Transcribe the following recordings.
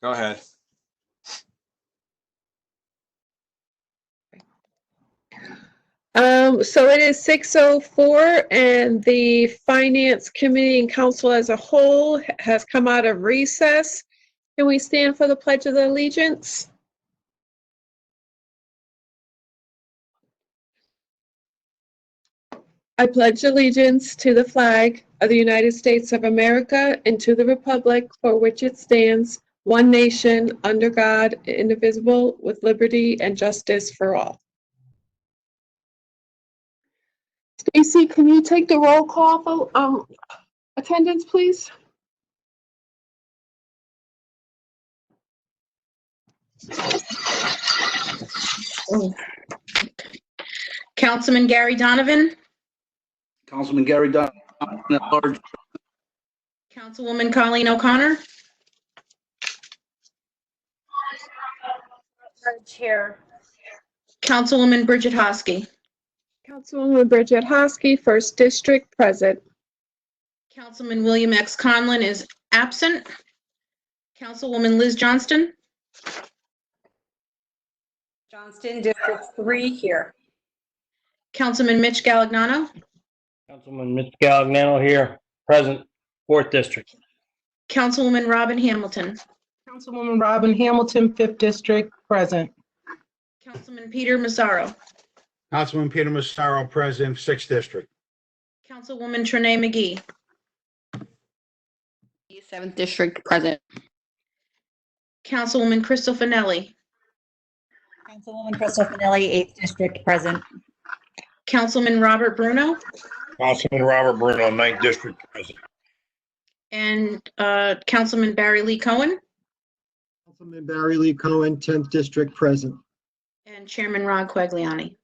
Go ahead. So it is 6:04 and the Finance Committee and Council as a whole has come out of recess. Can we stand for the Pledge of Allegiance? I pledge allegiance to the flag of the United States of America and to the republic for which it stands, one nation, under God, indivisible, with liberty and justice for all. Stacy, can you take the roll call for attendance, please? Councilman Gary Donovan. Councilman Gary Donovan at large. Councilwoman Colleen O'Connor. Chair. Councilwoman Bridget Hosky. Councilwoman Bridget Hosky, 1st District, present. Councilman William X. Conlon is absent. Councilwoman Liz Johnston. Johnston, District 3 here. Councilman Mitch Galagnano. Councilman Mitch Galagnano here, present, 4th District. Councilwoman Robin Hamilton. Councilwoman Robin Hamilton, 5th District, present. Councilman Peter Massaro. Councilman Peter Massaro, present, 6th District. Councilwoman Trenae McGee. 7th District, present. Councilwoman Crystal Finelli. Councilwoman Crystal Finelli, 8th District, present. Councilman Robert Bruno. Councilman Robert Bruno, 9th District, present. And Councilman Barry Lee Cohen. Councilman Barry Lee Cohen, 10th District, present. And Chairman Ron Quagliani.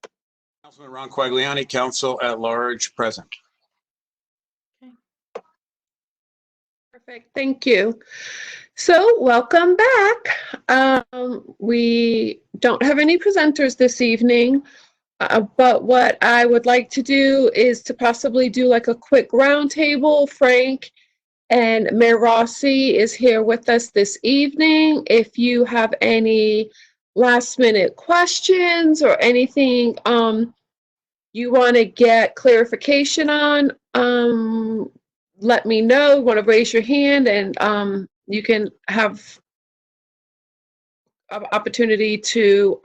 Councilman Ron Quagliani, Council at Large, present. Perfect, thank you. So welcome back. We don't have any presenters this evening, but what I would like to do is to possibly do like a quick roundtable. Frank and Mayor Rossi is here with us this evening. If you have any last minute questions or anything you want to get clarification on, let me know. You want to raise your hand and you can have an opportunity to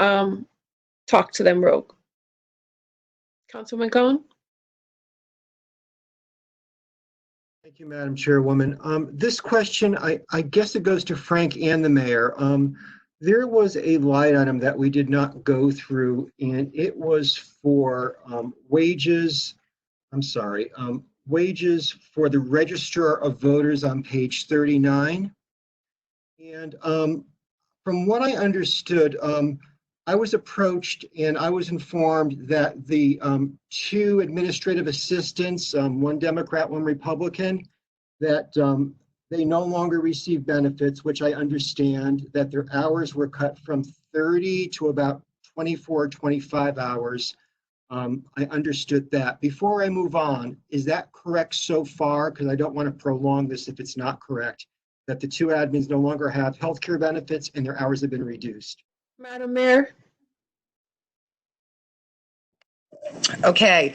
talk to them, Rogue. Councilman Cohen? Thank you, Madam Chairwoman. This question, I guess it goes to Frank and the mayor. There was a line item that we did not go through, and it was for wages. I'm sorry, wages for the Registrar of Voters on page 39. And from what I understood, I was approached and I was informed that the 2 administrative assistants, one Democrat, one Republican, that they no longer receive benefits, which I understand that their hours were cut from 30 to about 24, 25 hours. I understood that. Before I move on, is that correct so far? Because I don't want to prolong this if it's not correct, that the 2 admins no longer have health care benefits and their hours have been reduced. Madam Mayor? Okay,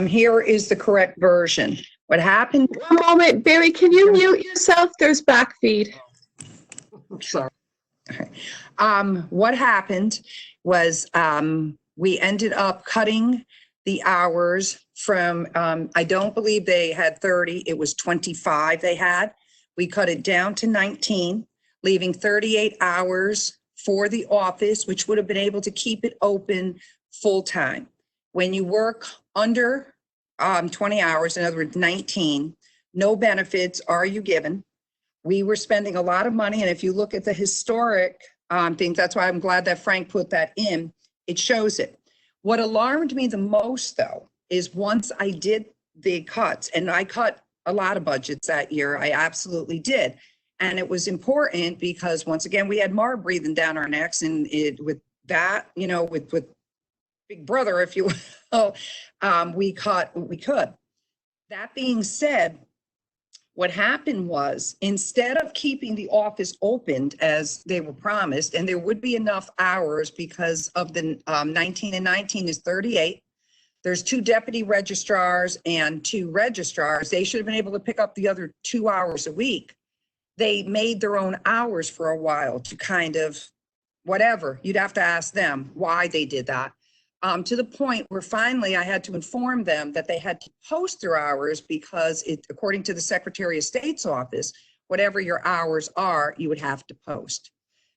here is the correct version. What happened? One moment, Barry, can you mute yourself? There's backfeed. I'm sorry. What happened was we ended up cutting the hours from, I don't believe they had 30, it was 25 they had. We cut it down to 19, leaving 38 hours for the office, which would have been able to keep it open full time. When you work under 20 hours, in other words, 19, no benefits are you given. We were spending a lot of money, and if you look at the historic things, that's why I'm glad that Frank put that in, it shows it. What alarmed me the most, though, is once I did the cuts, and I cut a lot of budgets that year, I absolutely did. And it was important because, once again, we had Mara breathing down our necks, and it with that, you know, with Big Brother, if you will, we cut what we could. That being said, What happened was, instead of keeping the office opened as they were promised, and there would be enough hours because of the 19 and 19 is 38. There's 2 deputy registrars and 2 registrars. They should have been able to pick up the other 2 hours a week. They made their own hours for a while to kind of whatever. You'd have to ask them why they did that. To the point where finally I had to inform them that they had to post their hours because according to the Secretary of State's office, whatever your hours are, you would have to post.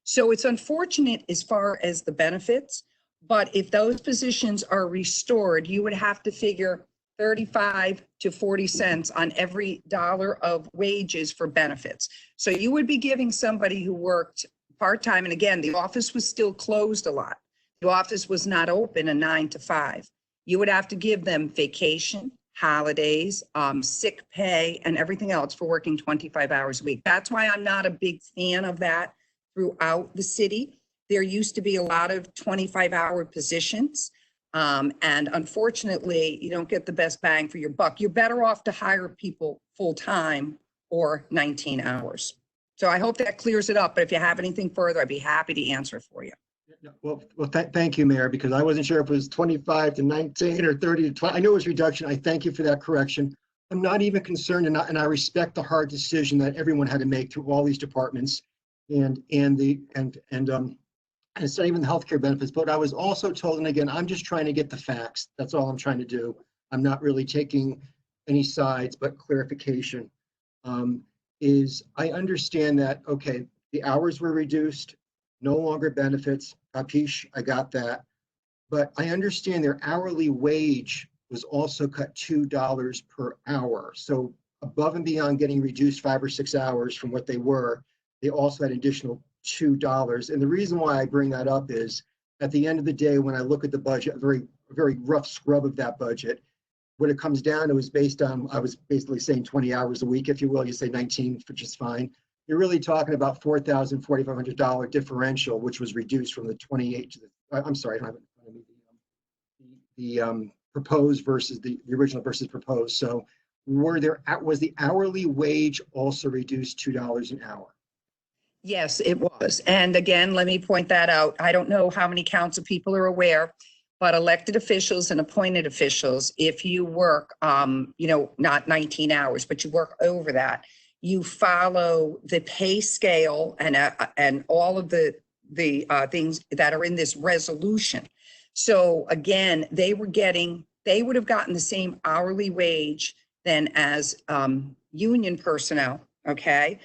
So it's unfortunate as far as the benefits, but if those positions are restored, you would have to figure 35 to 40 cents on every dollar of wages for benefits. So you would be giving somebody who worked part-time, and again, the office was still closed a lot. The office was not open a 9 to 5. You would have to give them vacation, holidays, sick pay, and everything else for working 25 hours a week. That's why I'm not a big fan of that throughout the city. There used to be a lot of 25-hour positions. And unfortunately, you don't get the best bang for your buck. You're better off to hire people full-time or 19 hours. So I hope that clears it up. But if you have anything further, I'd be happy to answer for you. Well, thank you, Mayor, because I wasn't sure if it was 25 to 19 or 30 to 20. I know it was reduction. I thank you for that correction. I'm not even concerned, and I respect the hard decision that everyone had to make through all these departments, and it's not even the healthcare benefits. But I was also told, and again, I'm just trying to get the facts. That's all I'm trying to do. I'm not really taking any sides, but clarification. Is I understand that, okay, the hours were reduced, no longer benefits. Capiche, I got that. But I understand their hourly wage was also cut $2 per hour. So above and beyond getting reduced 5 or 6 hours from what they were, they also had additional $2. And the reason why I bring that up is at the end of the day, when I look at the budget, a very rough scrub of that budget, what it comes down to is based on, I was basically saying 20 hours a week, if you will, you say 19, which is fine. You're really talking about $4,000, $4,500 differential, which was reduced from the 28 to the, I'm sorry, I don't have it in front of me, the proposed versus the original versus proposed. So was the hourly wage also reduced $2 an hour? Yes, it was. And again, let me point that out. I don't know how many council people are aware, but elected officials and appointed officials, if you work, not 19 hours, but you work over that, you follow the pay scale and all of the things that are in this resolution. So again, they would have gotten the same hourly wage than as union personnel, okay,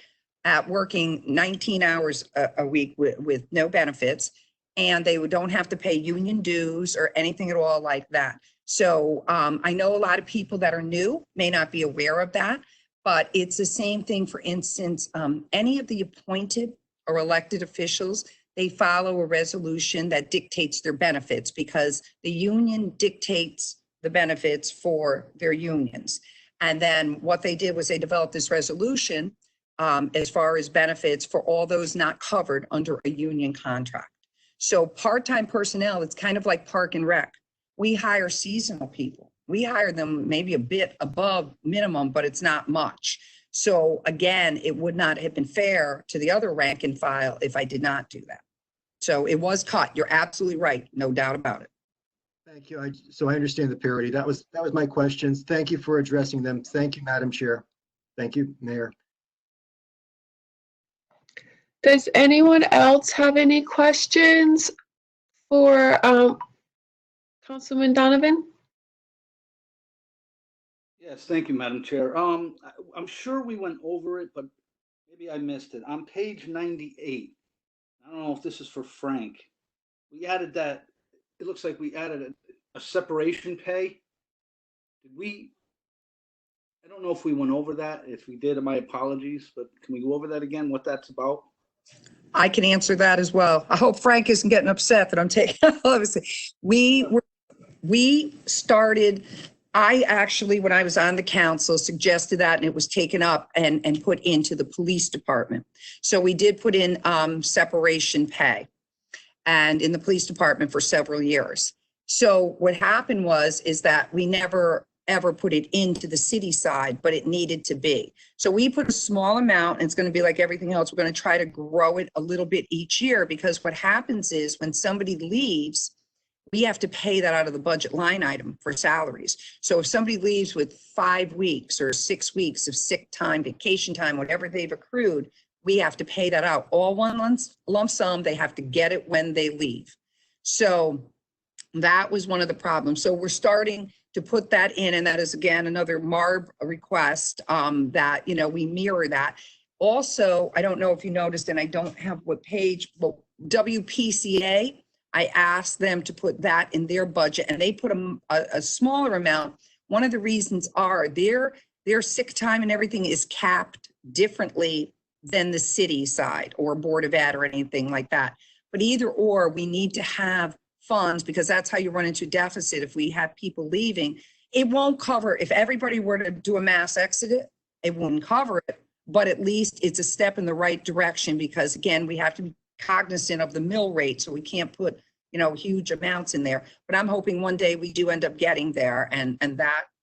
at working 19 hours a week with no benefits, and they don't have to pay union dues or anything at all like that. So I know a lot of people that are new may not be aware of that, but it's the same thing. For instance, any of the appointed or elected officials, they follow a resolution that dictates their benefits because the union dictates the benefits for their unions. And then what they did was they developed this resolution as far as benefits for all those not covered under a union contract. So part-time personnel, it's kind of like Park and Rec. We hire seasonal people. We hire them maybe a bit above minimum, but it's not much. So again, it would not have been fair to the other rank and file if I did not do that. So it was cut. You're absolutely right. No doubt about it. Thank you. So I understand the parity. That was my questions. Thank you for addressing them. Thank you, Madam Chair. Thank you, Mayor. Does anyone else have any questions for Councilman Donovan? Yes, thank you, Madam Chair. I'm sure we went over it, but maybe I missed it. On page 98, I don't know if this is for Frank. We added that, it looks like we added a separation pay. I don't know if we went over that. If we did, my apologies, but can we go over that again, what that's about? I can answer that as well. I hope Frank isn't getting upset that I'm taking, obviously. We started, I actually, when I was on the council, suggested that, and it was taken up and put into the police department. So we did put in separation pay and in the police department for several years. So what happened is that we never ever put it into the city side, but it needed to be. So we put a small amount, and it's going to be like everything else. We're going to try to grow it a little bit each year, because what happens is when somebody leaves, we have to pay that out of the budget line item for salaries. So if somebody leaves with 5 weeks or 6 weeks of sick time, vacation time, whatever they've accrued, we have to pay that out. All one lump sum, they have to get it when they leave. So that was one of the problems. So we're starting to put that in, and that is again another MARB request that, you know, we mirror that. Also, I don't know if you noticed, and I don't have what page, but WPCA, I asked them to put that in their budget, and they put a smaller amount. One of the reasons are their sick time and everything is capped differently than the city side or Board of Ed or anything like that. But either or, we need to have funds, because that's how you run into deficit. If we have people leaving, it won't cover. If everybody were to do a mass exodus, it wouldn't cover it, but at least it's a step in the right direction, because again, we have to be cognizant of the mill rate. So we can't put, you know, huge amounts in there, but I'm hoping one day we do end up getting there. And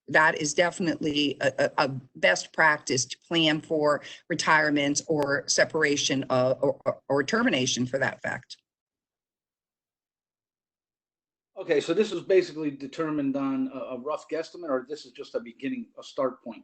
that is definitely a best practice to plan for retirement or separation or termination for that fact. Okay, so this is basically determined on a rough guesstimate, or this is just a start point?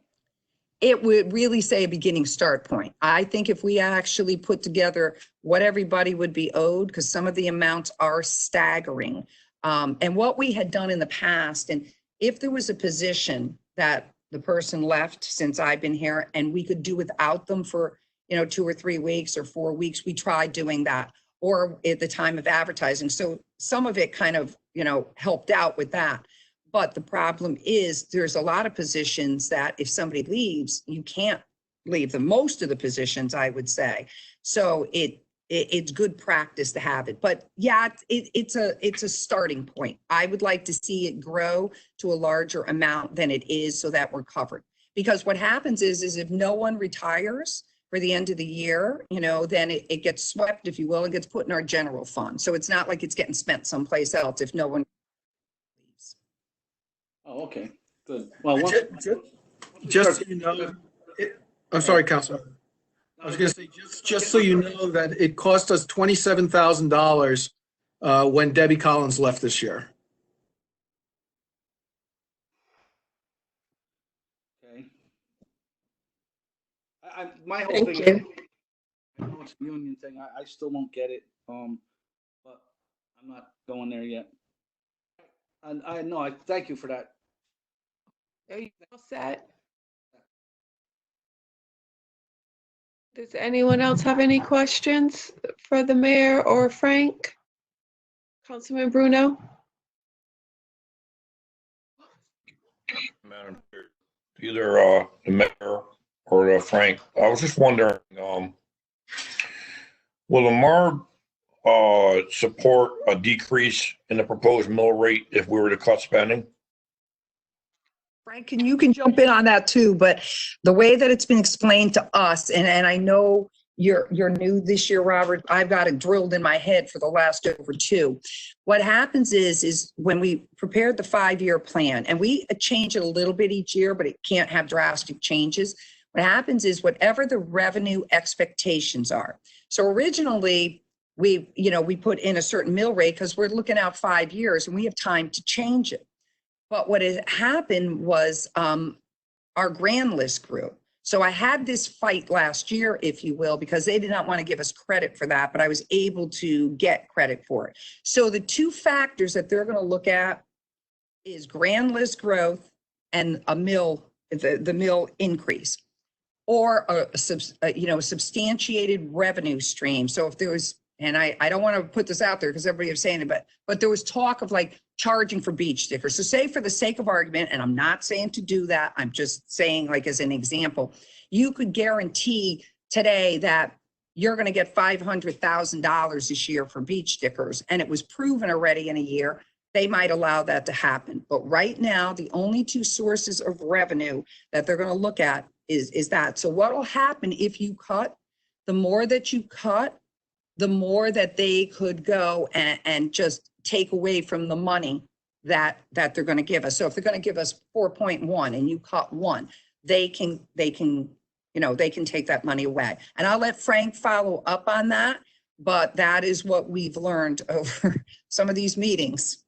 It would really say a beginning start point. I think if we actually put together what everybody would be owed, because some of the amounts are staggering, and what we had done in the past, and if there was a position that the person left since I've been here and we could do without them for, you know, 2 or 3 weeks or 4 weeks, we tried doing that, or at the time of advertising. So some of it kind of, you know, helped out with that. But the problem is there's a lot of positions that if somebody leaves, you can't leave them. Most of the positions, I would say. So it's good practice to have it. But yeah, it's a starting point. I would like to see it grow to a larger amount than it is, so that we're covered. Because what happens is if no one retires for the end of the year, you know, then it gets swept, if you will, and gets put in our general fund. So it's not like it's getting spent someplace else if no one leaves. Oh, okay, good. Well, just so you know, I'm sorry, Councilman. I was going to say, just so you know, that it cost us $27,000 when Debbie Collins left this year. Okay. My whole Thank thing, you. I know it's a union thing. I still don't get it, but I'm not going there yet. And I know, I thank you for that. Are you all set? Does anyone else have any questions for the mayor or Frank? Councilman Bruno? Madam Chair, either the mayor or Frank, I was just wondering, will the MARB support a decrease in the proposed mill rate if we were to cut spending? Frank, you can jump in on that too, but the way that it's been explained to us, and I know you're new this year, Robert, I've got it drilled in my head for the last over 2. What happens is when we prepared the 5-year plan, and we change it a little bit each year, but it can't have drastic changes. What happens is whatever the revenue expectations are. So originally we put in a certain mill rate because we're looking out 5 years and we have time to change it. But what had happened was our grand list grew. So I had this fight last year, if you will, because they did not want to give us credit for that, but I was able to get credit for it. So the 2 factors that they're going to look at is grand list growth and a mill, the mill increase, or a substantiated revenue stream. So if there was, and I don't want to put this out there because everybody was saying it, but there was talk of like charging for beach stickers. So say for the sake of argument, and I'm not saying to do that, I'm just saying like as an example, you could guarantee today that you're going to get $500,000 this year for beach stickers, and it was proven already in a year, they might allow that to happen. But right now, the only 2 sources of revenue that they're going to look at is that. So what will happen if you cut, the more that you cut, the more that they could go and just take away from the money that they're going to give us. So if they're going to give us 4.1 and you cut 1, they can take that money away. And I'll let Frank follow up on that, but that is what we've learned over some of these meetings.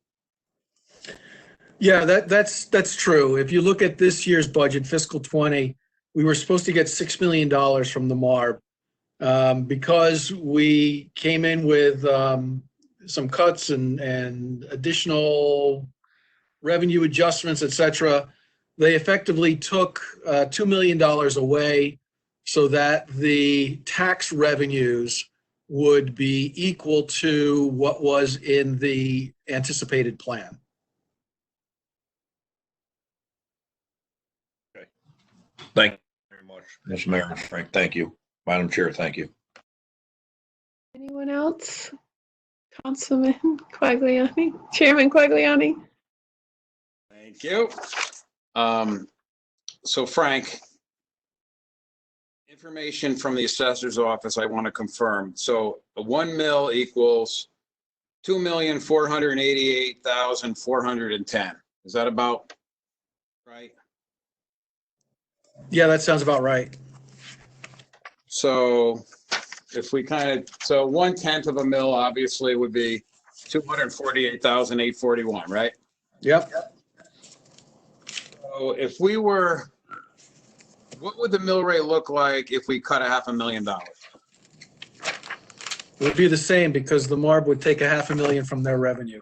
Yeah, that's true. If you look at this year's budget, fiscal 20, we were supposed to get $6 million from the MARB. Because we came in with some cuts and additional revenue adjustments, et cetera, they effectively took $2 million away so that the tax revenues would be equal to what was in the anticipated plan. Okay. Thank you very much, Mr. Mayor and Frank. Thank you. Madam Chair, thank you. Anyone else? Councilman Quagliani, Chairman Quagliani? Thank you. So Frank, information from the assessor's office, I want to confirm. So 1 mil equals 2,488,410. Is that about right? Yeah, that sounds about right. So if we so 1/10 of a mil obviously would be 248,841, right? Yep. So if we were, what would the mill rate look like if we cut $500,000? It would be the same because the MARB would take $500,000 from their revenue.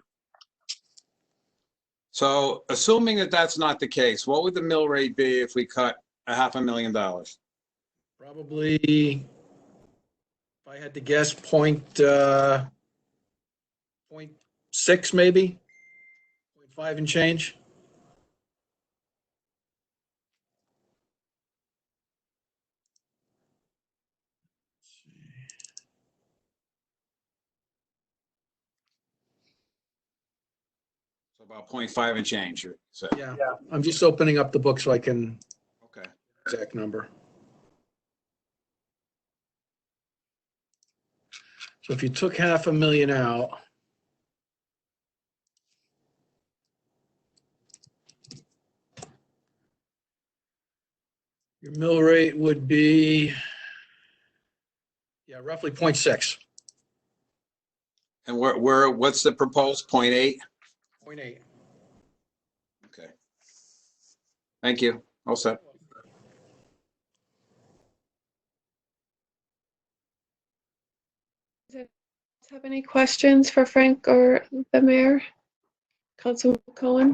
So assuming that that's not the case, what would the mill rate be if we cut $500,000? Probably, if I had to guess, 0.6 maybe, 0.5 and change. So about 0.5 and change. So. Yeah, I'm just opening up the book so I can. Okay. Exact number. So if you took $500,000 out, your mill rate would be, roughly 0.6. And what's the proposed 0.8? 0.8. Okay. Thank you. All set. Have any questions for Frank or the mayor? Councilman Cohen?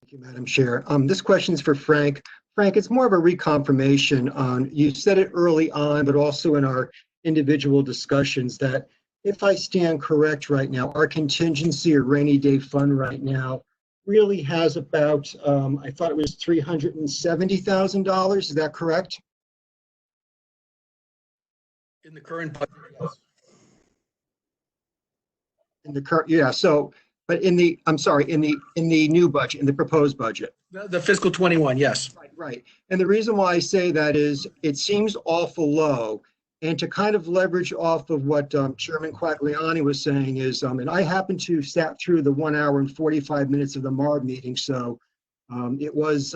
Thank you, Madam Chair. This question is for Frank. Frank, it's more of a reconfirmation on, you said it early on, but also in our individual discussions, that if I stand correct right now, our contingency or rainy day fund right now really has about, I thought it was $370,000. Is that correct? In the current budget, yes. In the current, yeah. So, but in the, I'm sorry, in the new budget, in the proposed budget. The fiscal 21, yes. Right. And the reason why I say that is it seems awful low. And to kind of leverage off of what Chairman Quagliani was saying is, and I happened to sat through the 1 hour and 45 minutes of the MARB meeting. So it was,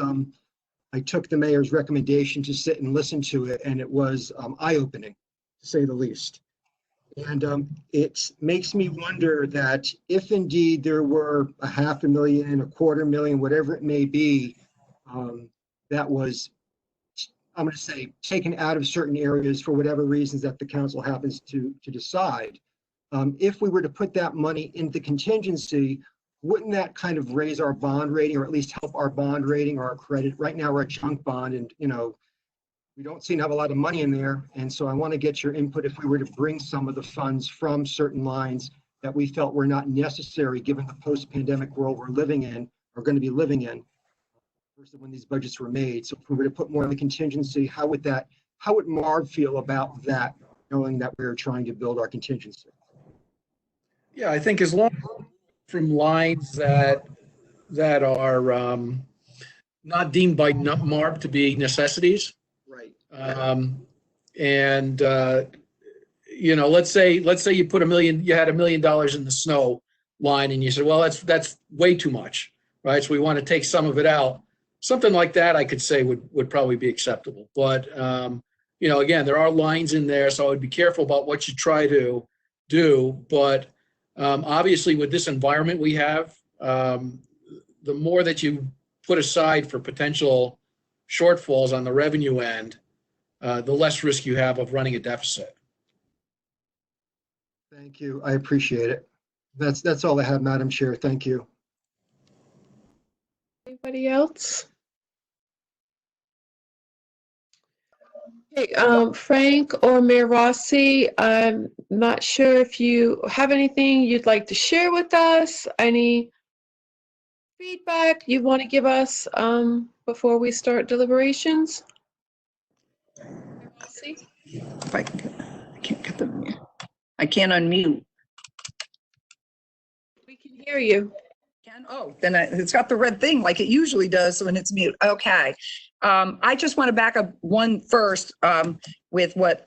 I took the mayor's recommendation to sit and listen to it, and it was eye-opening, to say the least. And it makes me wonder that if indeed there were $500,000, $250,000, whatever it may be, that was, I'm going to say, taken out of certain areas for whatever reasons that the council happens to decide. If we were to put that money into contingency, wouldn't that kind of raise our bond rating, or at least help our bond rating or our credit? Right now we're a junk bond, and we don't seem to have a lot of money in there. And so I want to get your input if we were to bring some of the funds from certain lines that we felt were not necessary given the post-pandemic world we're living in, or going to be living in, versus when these budgets were made. So if we were to put more in the contingency, how would MARB feel about that, knowing that we're trying to build our contingency? Yeah, I think as long as from lines that are not deemed by MARB to be necessities. Right. you know, let's say you put you had $1 million in the snow line and you said, well, that's way too much, right? So we want to take some of it out. Something like that, I could say would probably be acceptable. But, you know, again, there are lines in there, so I would be careful about what you try to do. But obviously with this environment we have, the more that you put aside for potential shortfalls on the revenue end, the less risk you have of running a deficit. Thank you. I appreciate it. That's all I have, Madam Chair. Thank you. Anybody else? Okay, Frank or Mayor Rossi, I'm not sure if you have anything you'd like to share with us, any feedback you want to give us before we start deliberations? Mayor Rossi? If I can't get them. I can't unmute. We can hear you. Oh, then it's got the red thing like it usually does when it's mute. Okay. I just want to back up one first with what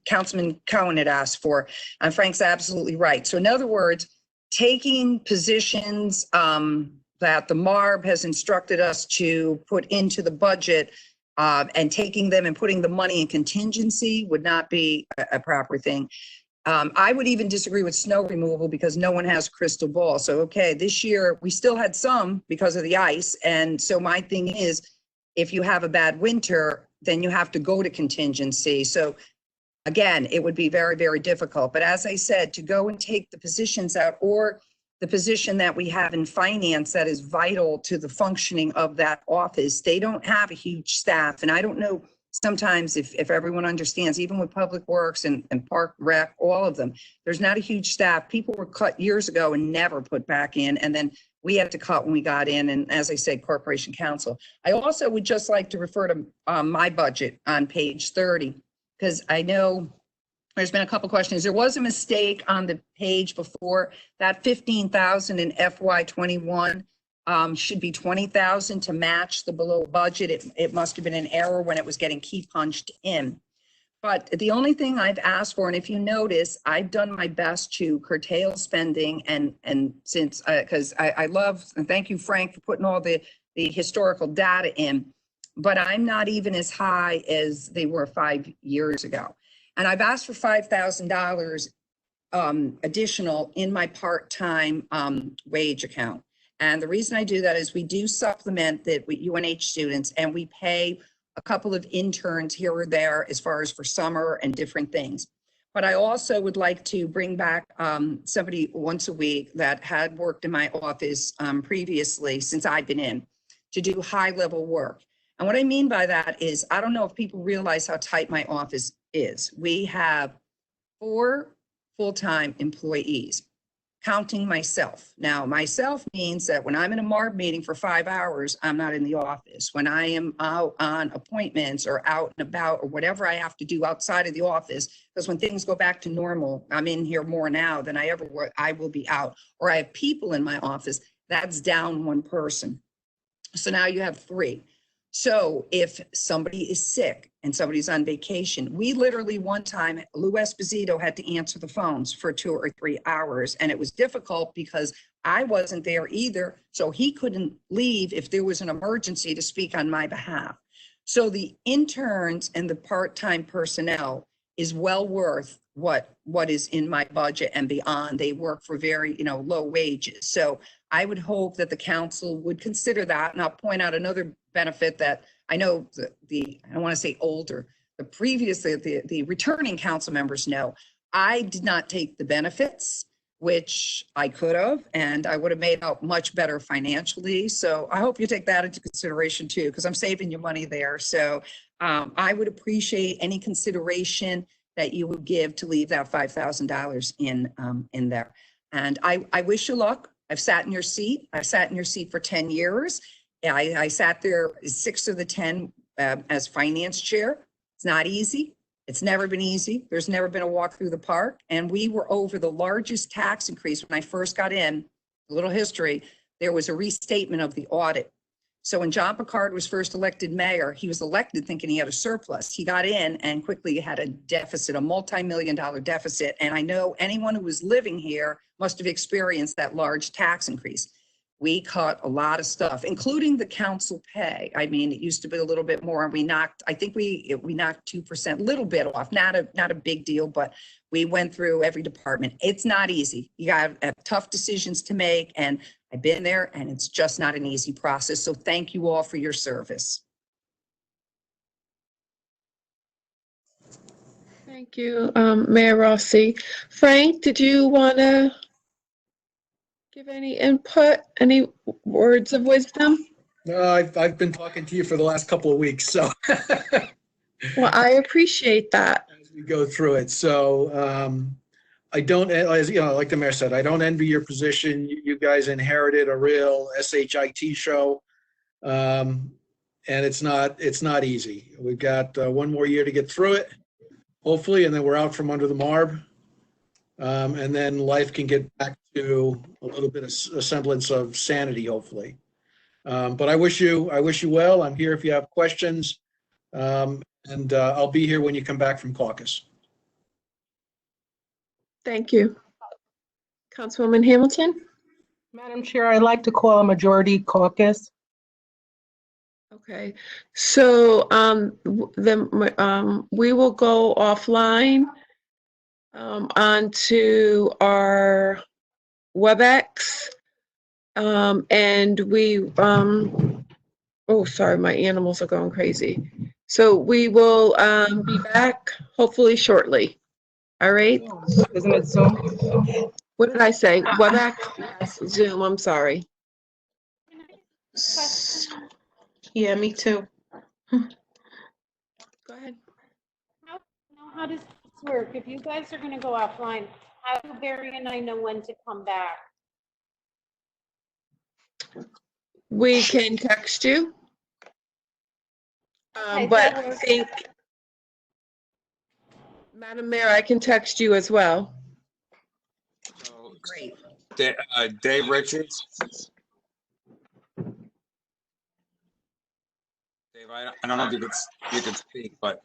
Councilman Cohen had asked for. And Frank's absolutely right. So in other words, taking positions that the MARB has instructed us to put into the budget and taking them and putting the money in contingency would not be a proper thing. I would even disagree with snow removal because no one has a crystal ball. So, okay, this year we still had some because of the ice. And so my thing is, if you have a bad winter, then you have to go to contingency. So again, it would be very, very difficult. But as I said, to go and take the positions out or the position that we have in finance that is vital to the functioning of that office, they don't have a huge staff. And I don't know sometimes if everyone understands, even with Public Works and Park Rec, all of them, there's not a huge staff. People were cut years ago and never put back in. And then we had to cut when we got in. And as I said, Corporation Counsel. I also would just like to refer to my budget on page 30, because I know there's been a couple questions. There was a mistake on the page before. That 15,000 in FY21 should be 20,000 to match the below budget. It must have been an error when it was getting key punched in. But the only thing I've asked for, and if you notice, I've done my best to curtail spending and since, because I love, and thank you, Frank, for putting all the historical data in, but I'm not even as high as they were 5 years ago. And I've asked for $5,000 additional in my part-time wage account. And the reason I do that is we do supplement that with UNH students and we pay a couple of interns here or there as far as for summer and different things. But I also would like to bring back somebody once a week that had worked in my office previously since I've been in to do high level work. And what I mean by that is, I don't know if people realize how tight my office is. We have 4 full-time employees, counting myself. Now, myself means that when I'm in a MARB meeting for 5 hours, I'm not in the office. When I am out on appointments or out and about or whatever I have to do outside of the office, because when things go back to normal, I'm in here more now than I ever were. I will be out. Or I have people in my office, that's down 1 person. So now you have 3. So if somebody is sick and somebody's on vacation, we literally one time, Lou Esposito had to answer the phones for 2 or 3 hours. And it was difficult because I wasn't there either. So he couldn't leave if there was an emergency to speak on my behalf. So the interns and the part-time personnel is well worth what is in my budget and beyond. They work for very, low wages. So I would hope that the council would consider that. And I'll point out another benefit that I know I don't want to say older, but previously the returning council members know. I did not take the benefits, which I could have, and I would have made out much better financially. So I hope you take that into consideration too, because I'm saving you money there. So I would appreciate any consideration that you would give to leave that $5,000 in there. And I wish you luck. I've sat in your seat. I've sat in your seat for 10 years. I sat there 6 of the 10 as finance chair. It's not easy. It's never been easy. There's never been a walk through the park. And we were over the largest tax increase when I first got in. A little history, there was a restatement of the audit. So when John Mccarthy was first elected mayor, he was elected thinking he had a surplus. He got in and quickly had a deficit, a multi-million-dollar deficit. And I know anyone who was living here must have experienced that large tax increase. We cut a lot of stuff, including the council pay. I mean, it used to be a little bit more, and we knocked, I think we knocked 2%, little bit off, not a big deal, but we went through every department. It's not easy. You got tough decisions to make, and I've been there, and it's just not an easy process. So thank you all for your service. Thank you, Mayor Rossi. Frank, did you want to give any input, any words of wisdom? No, I've been talking to you for the last couple of weeks, so Well, I appreciate that. as we go through it. So I don't, as you know, like the mayor said, I don't envy your position. You guys inherited a real SHIT show, and it's not easy. We've got one more year to get through it, hopefully, and then we're out from under the marb, and then life can get back to a little bit of a semblance of sanity, hopefully. But I wish you well. I'm here if you have questions, and I'll be here when you come back from caucus. Thank you. Councilwoman Hamilton? Madam Chair, I'd like to call a majority caucus. Okay, so we will go offline onto our WebEx, and we, oh, sorry, my animals are going crazy. So we will be back hopefully shortly. All right? Isn't it Zoom? What did I say? WebEx? Yes, Zoom, I'm sorry. Yeah, me too. Go ahead. How does this work? If you guys are gonna go offline, how do Barry and I know when to come back? We can text you. Okay, But that I works. think, Madam Mayor, I can text you as well. So, Great. Dave Richards. Dave, I don't know if you could speak, but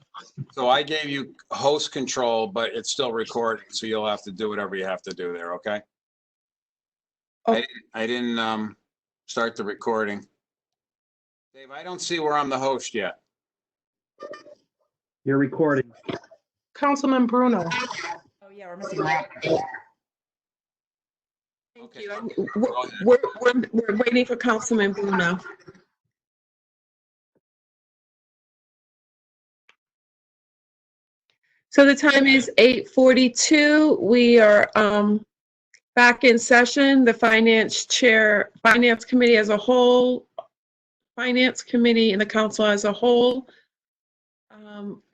so I gave you host control, but it's still recording, so you'll have to do whatever you have to do there, okay? Oh. I didn't start the recording. Dave, I don't see where I'm the host yet. You're recording. Councilman Bruno. Oh, yeah, we're missing that. Thank Okay. you. We're waiting for Councilman Bruno. So the time is 8:42. We are back in session. The Finance Committee as a whole, Finance Committee and the council as a whole.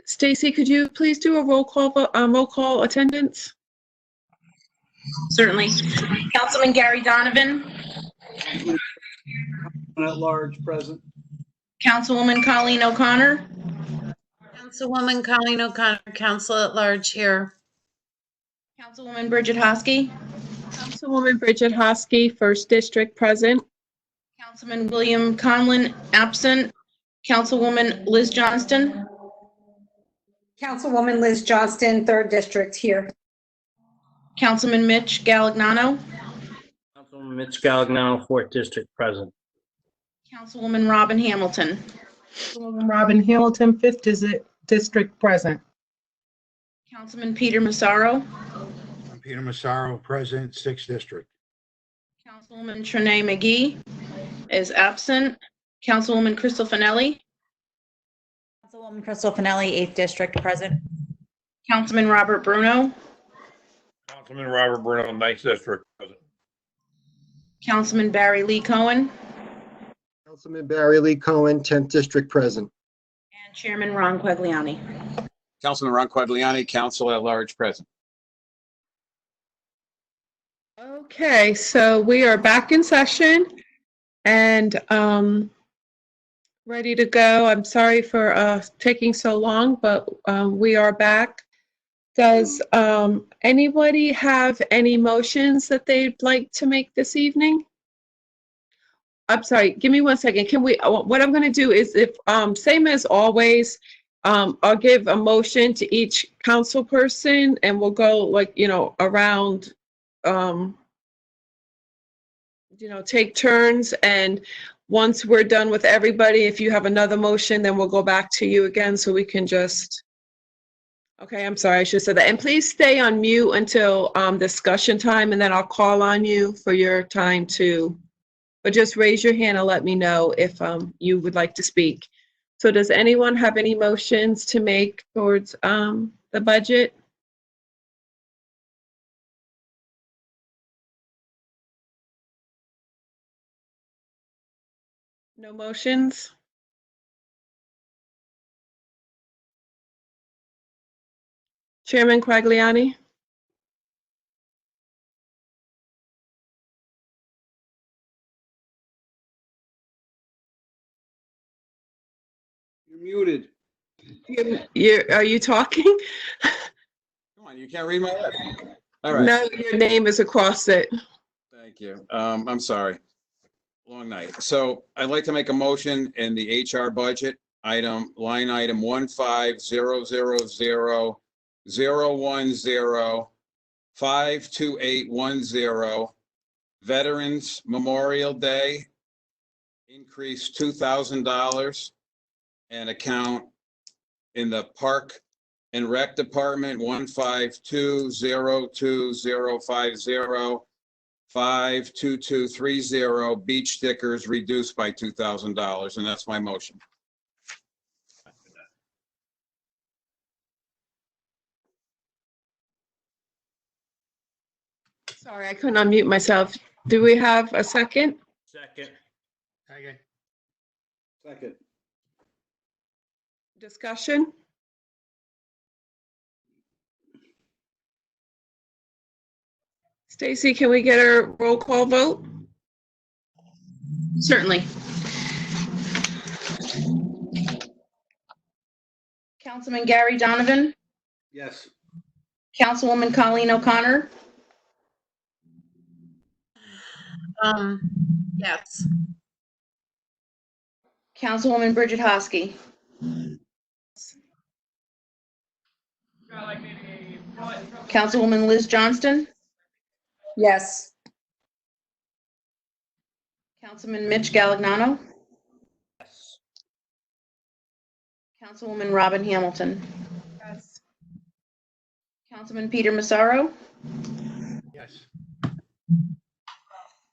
Stacy, could you please do a roll call attendance? Certainly. Councilman Gary Donovan, At large, present. Councilwoman Colleen O'Connor, Councilwoman Colleen O'Connor, Council at Large here. Councilwoman Bridget Hosky, Councilwoman Bridget Hosky, 1st District, present. Councilman William Conlon, absent. Councilwoman Liz Johnston, Councilwoman Liz Johnston, 3rd District, here. Councilman Mitch Galignano, Councilman Mitch Galignano, 4th District, present. Councilwoman Robin Hamilton, Councilwoman Robin Hamilton, 5th District, present. Councilman Peter Massaro, I'm Peter Massaro, present, 6th District. Councilwoman Trinae McGee is absent. Councilwoman Crystal Finelli, Councilwoman Crystal Finelli, 8th District, present. Councilman Robert Bruno, Councilman Robert Bruno, 9th District, present. Councilman Barry Lee Cohen, Councilman Barry Lee Cohen, 10th District, present. and Chairman Ron Quagliani. Councilman Ron Quagliani, council at large, present. Okay, so we are back in session and ready to go. I'm sorry for taking so long, but we are back. Does anybody have any motions that they'd like to make this evening? I'm sorry, give me 1 second. Can we, what I'm gonna do is if, same as always, I'll give a motion to each council person and we'll go like, around, take turns. And once we're done with everybody, if you have another motion, then we'll go back to you again so we can just, okay, I'm sorry, I should have said that. And please stay on mute until discussion time, and then I'll call on you for your time to, but just raise your hand and let me know if you would like to speak. So does anyone have any motions to make towards the budget? No motions? Chairman Quagliani? You're muted. Are you talking? Come on, you can't read my lips. All right. No, your name is across it. Thank you. I'm sorry. Long night. So I'd like to make a motion in the HR budget item, line item 1500010528110, Veterans Memorial Day, increase $2,000, and account in the Park and Rec Department 152020050 52230, beach stickers reduced by $2,000, and that's my motion. Sorry, I couldn't unmute myself. Do we have a second? Second. Second. Discussion? Stacy, can we get a roll call vote? Certainly. Councilman Gary Donovan, Yes. Councilwoman Colleen O'Connor, Yes. Councilwoman Bridget Hosky, Councilwoman Liz Johnston, Yes. Councilman Mitch Galignano, Yes. Councilwoman Robin Hamilton, Yes. Councilman Peter Massaro, Yes.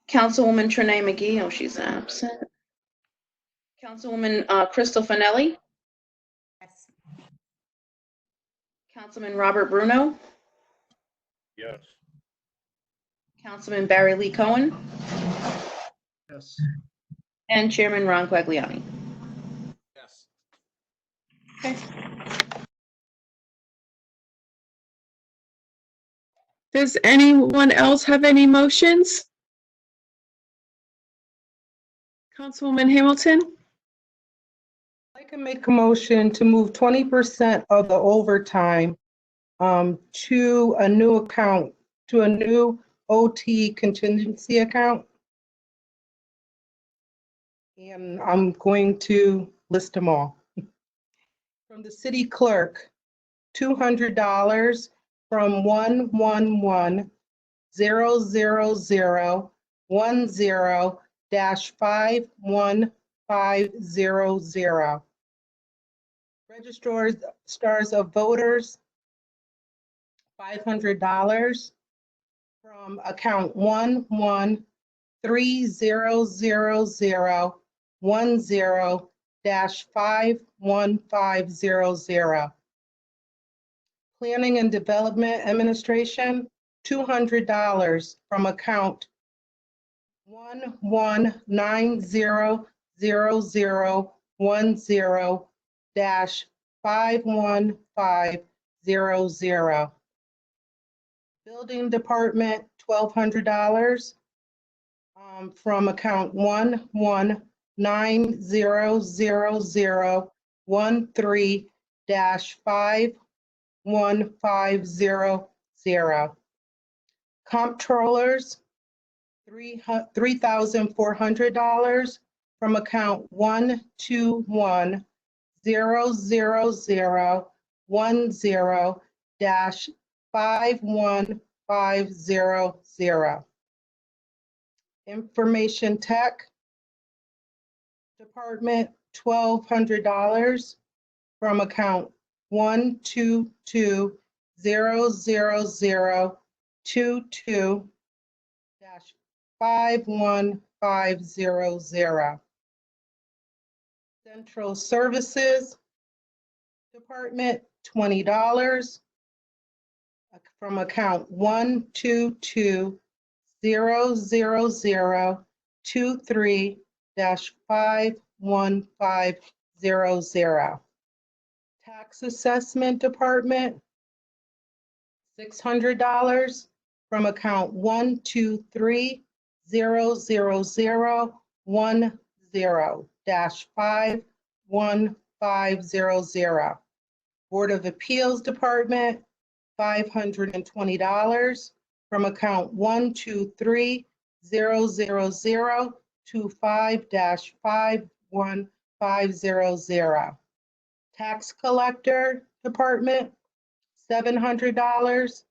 Councilwoman Trinae McGee, oh, she's absent. Councilwoman Crystal Finelli, Yes. Councilman Robert Bruno, Yes. Councilman Barry Lee Cohen, Yes. and Chairman Ron Quagliani. Yes. Okay. Does anyone else have any motions? Councilwoman Hamilton? I can make a motion to move 20% of the overtime to a new account, to a new OT contingency account. And I'm going to list them all. From the city clerk, $200 from 111-0010-51500. Registrars of voters, $500 from account 1130010-51500. Planning and Development Administration, $200 from account 1190010-51500. Building Department, $1,200 from account 1190013-51500. Comptrollers, $3,400 from account 121-00010-51500. Information Tech Department, $1,200 from account 122-00022-51500. Central Services Department, $20 from account 122-00023-51500. Tax Assessment Department, $600 from account 123-00010-51500. Board of Appeals Department, $520 from account 123-00025-51500. Tax Collector Department, $700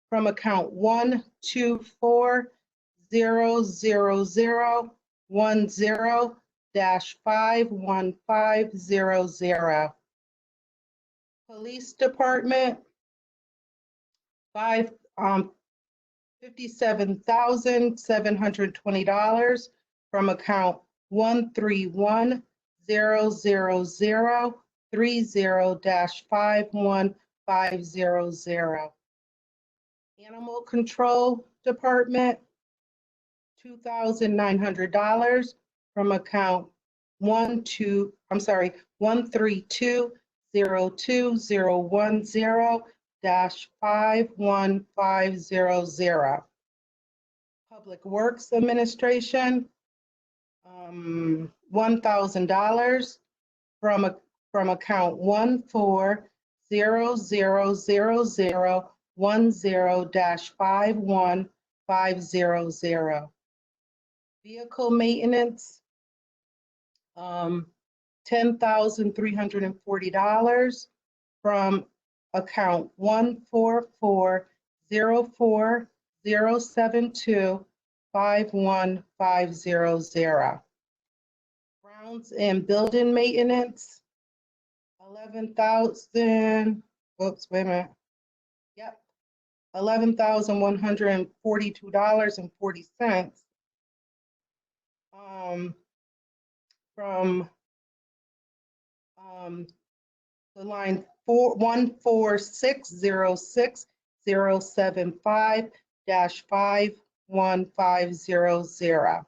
from account 124-00010-51500. Police Department, $57,720 from account 131-00030-51500. Animal Control Department, $2,900 from account 132-02010-51500. Public Works Administration, $1,000 from account 1400010-51500. Vehicle Maintenance, $10,340 from account 144-04072-51500. Grounds and Building Maintenance, $11,142.40. From the line 146-06075-51500.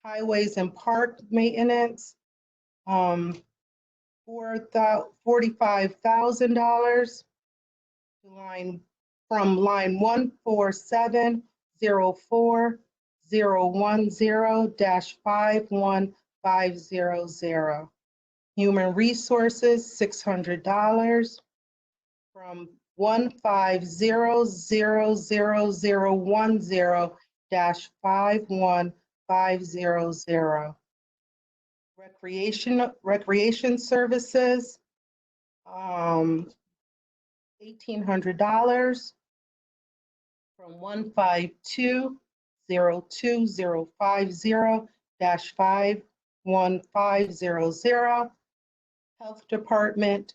Highways and Park Maintenance, $45,000 from line 147-04010-51500. Human Resources, $600 from 150-00010-51500. Recreation Services, $1,800 from 152-02050-51500. Health Department,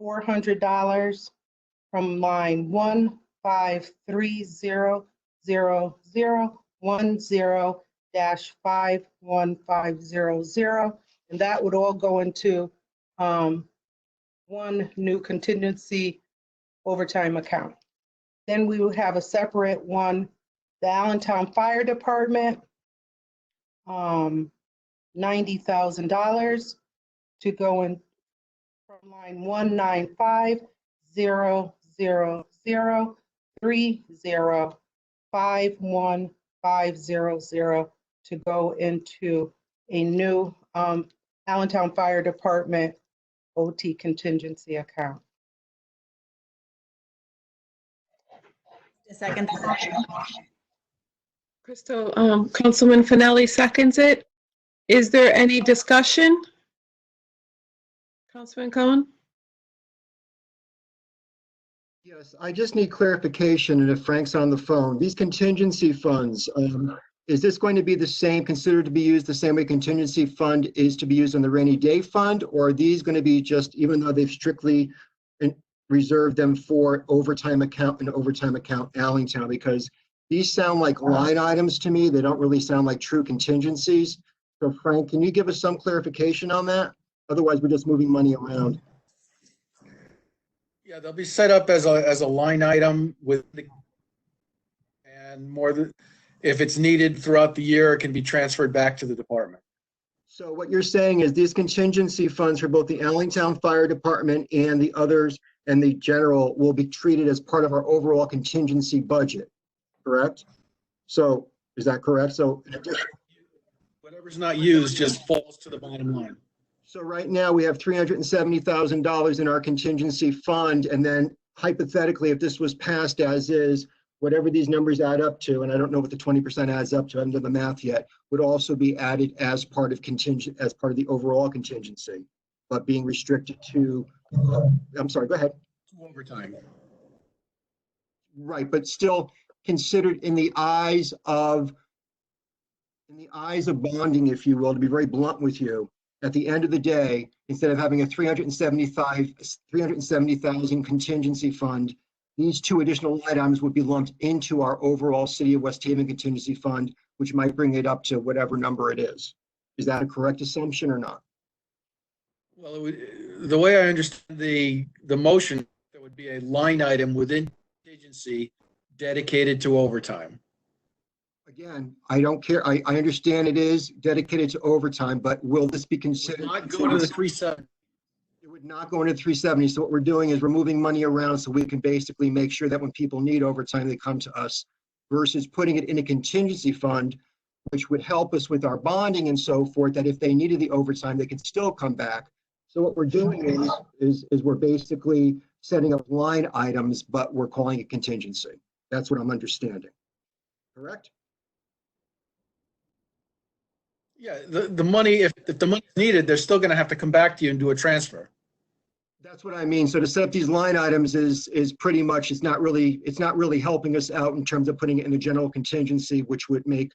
$400 from line 153-00010-51500. And that would all go into one new contingency overtime account. Then we will have a separate one, the Allentown Fire Department, $90,000 to go in from line 195-00030-51500 to go into a new Allentown Fire Department OT contingency account. A second. Crystal, Councilman Finelli seconds it. Is there any discussion? Councilman Cohen? Yes, I just need clarification, and if Frank's on the phone, these contingency funds, is this going to be the same, considered to be used the same way contingency fund is to be used on the rainy day fund? Or are these going to be just, even though they've strictly reserved them for overtime account and overtime account Allentown? Because these sound like line items to me. They don't really sound like true contingencies. So Frank, can you give us some clarification on that? Otherwise, we're just moving money around. Yeah, they'll be set up as a line item with the, and if it's needed throughout the year, it can be transferred back to the department. So what you're saying is these contingency funds for both the Allentown Fire Department and the others and the general will be treated as part of our overall contingency budget, correct? So is that correct? So Whatever's not used just falls to the bottom line. So right now we have $370,000 in our contingency fund, and then hypothetically, if this was passed as is, whatever these numbers add up to, and I don't know what the 20% adds up to, I haven't done the math yet, would also be added as part of as part of the overall contingency, but being restricted to, I'm sorry, go ahead. Overtime. Right, but still considered in the eyes of bonding, if you will, to be very blunt with you. At the end of the day, instead of having a 370,000 contingency fund, these two additional line items would be lumped into our overall City of West Haven contingency fund, which might bring it up to whatever number it is. Is that a correct assumption or not? Well, the way I understand the motion, there would be a line item within contingency dedicated to overtime. Again, I don't care. I understand it is dedicated to overtime, but will this be considered? Not go to the 370. It would not go into 370. So what we're doing is we're moving money around so we can basically make sure that when people need overtime, they come to us versus putting it in a contingency fund, which would help us with our bonding and so forth, that if they needed the overtime, they could still come back. So what we're doing is we're basically setting up line items, but we're calling it contingency. That's what I'm understanding. Correct? Yeah, the money, if the money's needed, they're still going to have to come back to you and do a transfer. That's what I mean. So to set up these line items is pretty much, it's not really helping us out in terms of putting it in the general contingency, which would make,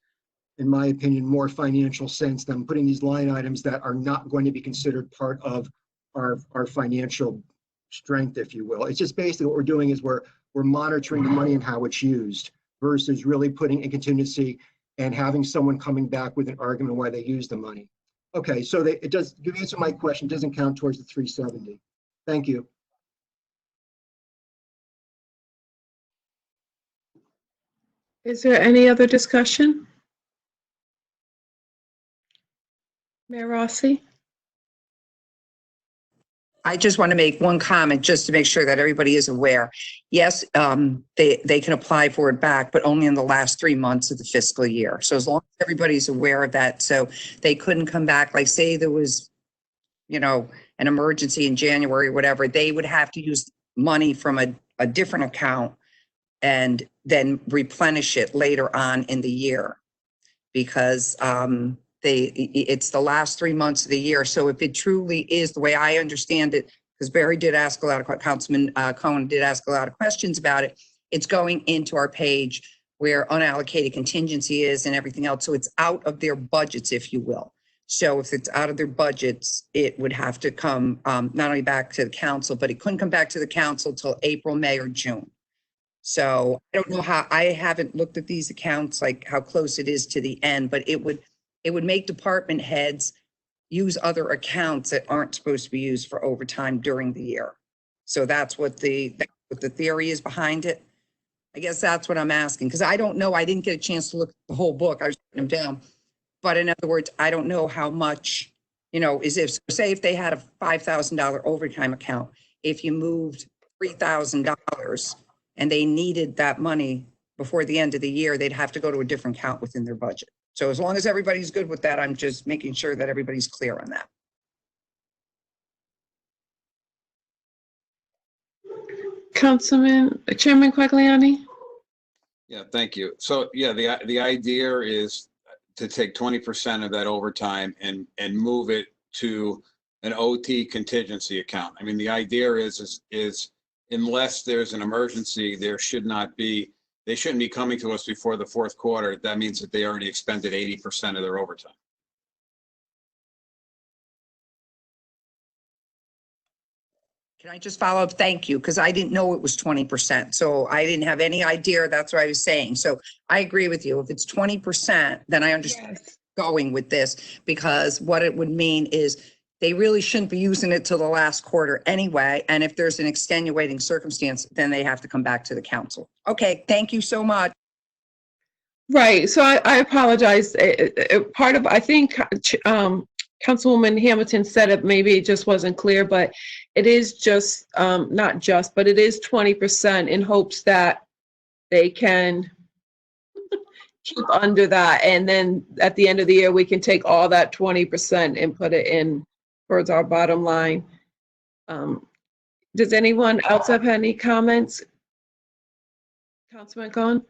in my opinion, more financial sense than putting these line items that are not going to be considered part of our financial strength, if you will. It's just basically what we're doing is we're monitoring the money and how it's used versus really putting in contingency and having someone coming back with an argument why they use the money. Okay, so it does, you answer my question, doesn't count towards the 370. Thank you. Is there any other discussion? Mayor Rossi? I just want to make one comment just to make sure that everybody is aware. Yes, they can apply for it back, but only in the last 3 months of the fiscal year. So as long as everybody's aware of that, so they couldn't come back, like say there was, an emergency in January or whatever, they would have to use money from a different account and then replenish it later on in the year because it's the last 3 months of the year. So if it truly is the way I understand it, because Barry did ask a lot of, Councilman Cohen did ask a lot of questions about it, it's going into our page where unallocated contingency is and everything else. So it's out of their budgets, if you will. So if it's out of their budgets, it would have to come not only back to the council, but it couldn't come back to the council till April, May, or June. So I don't know how, I haven't looked at these accounts, like how close it is to the end, but it would make department heads use other accounts that aren't supposed to be used for overtime during the year. So that's what the theory is behind it. I guess that's what I'm asking, because I don't know. I didn't get a chance to look at the whole book. I was writing them down. But in other words, I don't know how much, say if they had a $5,000 overtime account, if you moved $3,000 and they needed that money before the end of the year, they'd have to go to a different account within their budget. So as long as everybody's good with that, I'm just making sure that everybody's clear on that. Chairman Quagliani? Yeah, thank you. So, yeah, the idea is to take 20% of that overtime and move it to an OT contingency account. I mean, the idea is unless there's an emergency, they shouldn't be coming to us before the fourth quarter. That means that they already expended 80% of their overtime. Can I just follow up? Thank you, because I didn't know it was 20%. So I didn't have any idea. That's what I was saying. So I agree with you. If it's 20%, then I understand going with this, because what it would mean is they really shouldn't be using it till the last quarter anyway. And if there's an extenuating circumstance, then they have to come back to the council. Okay, thank you so much. Right, so I apologize. Part of, I think, Councilwoman Hamilton said it, maybe it just wasn't clear, but it is just, not just, but it is 20% in hopes that they can keep under that. And then at the end of the year, we can take all that 20% and put it in towards our bottom line. Does anyone else have any comments? Councilman Cohen?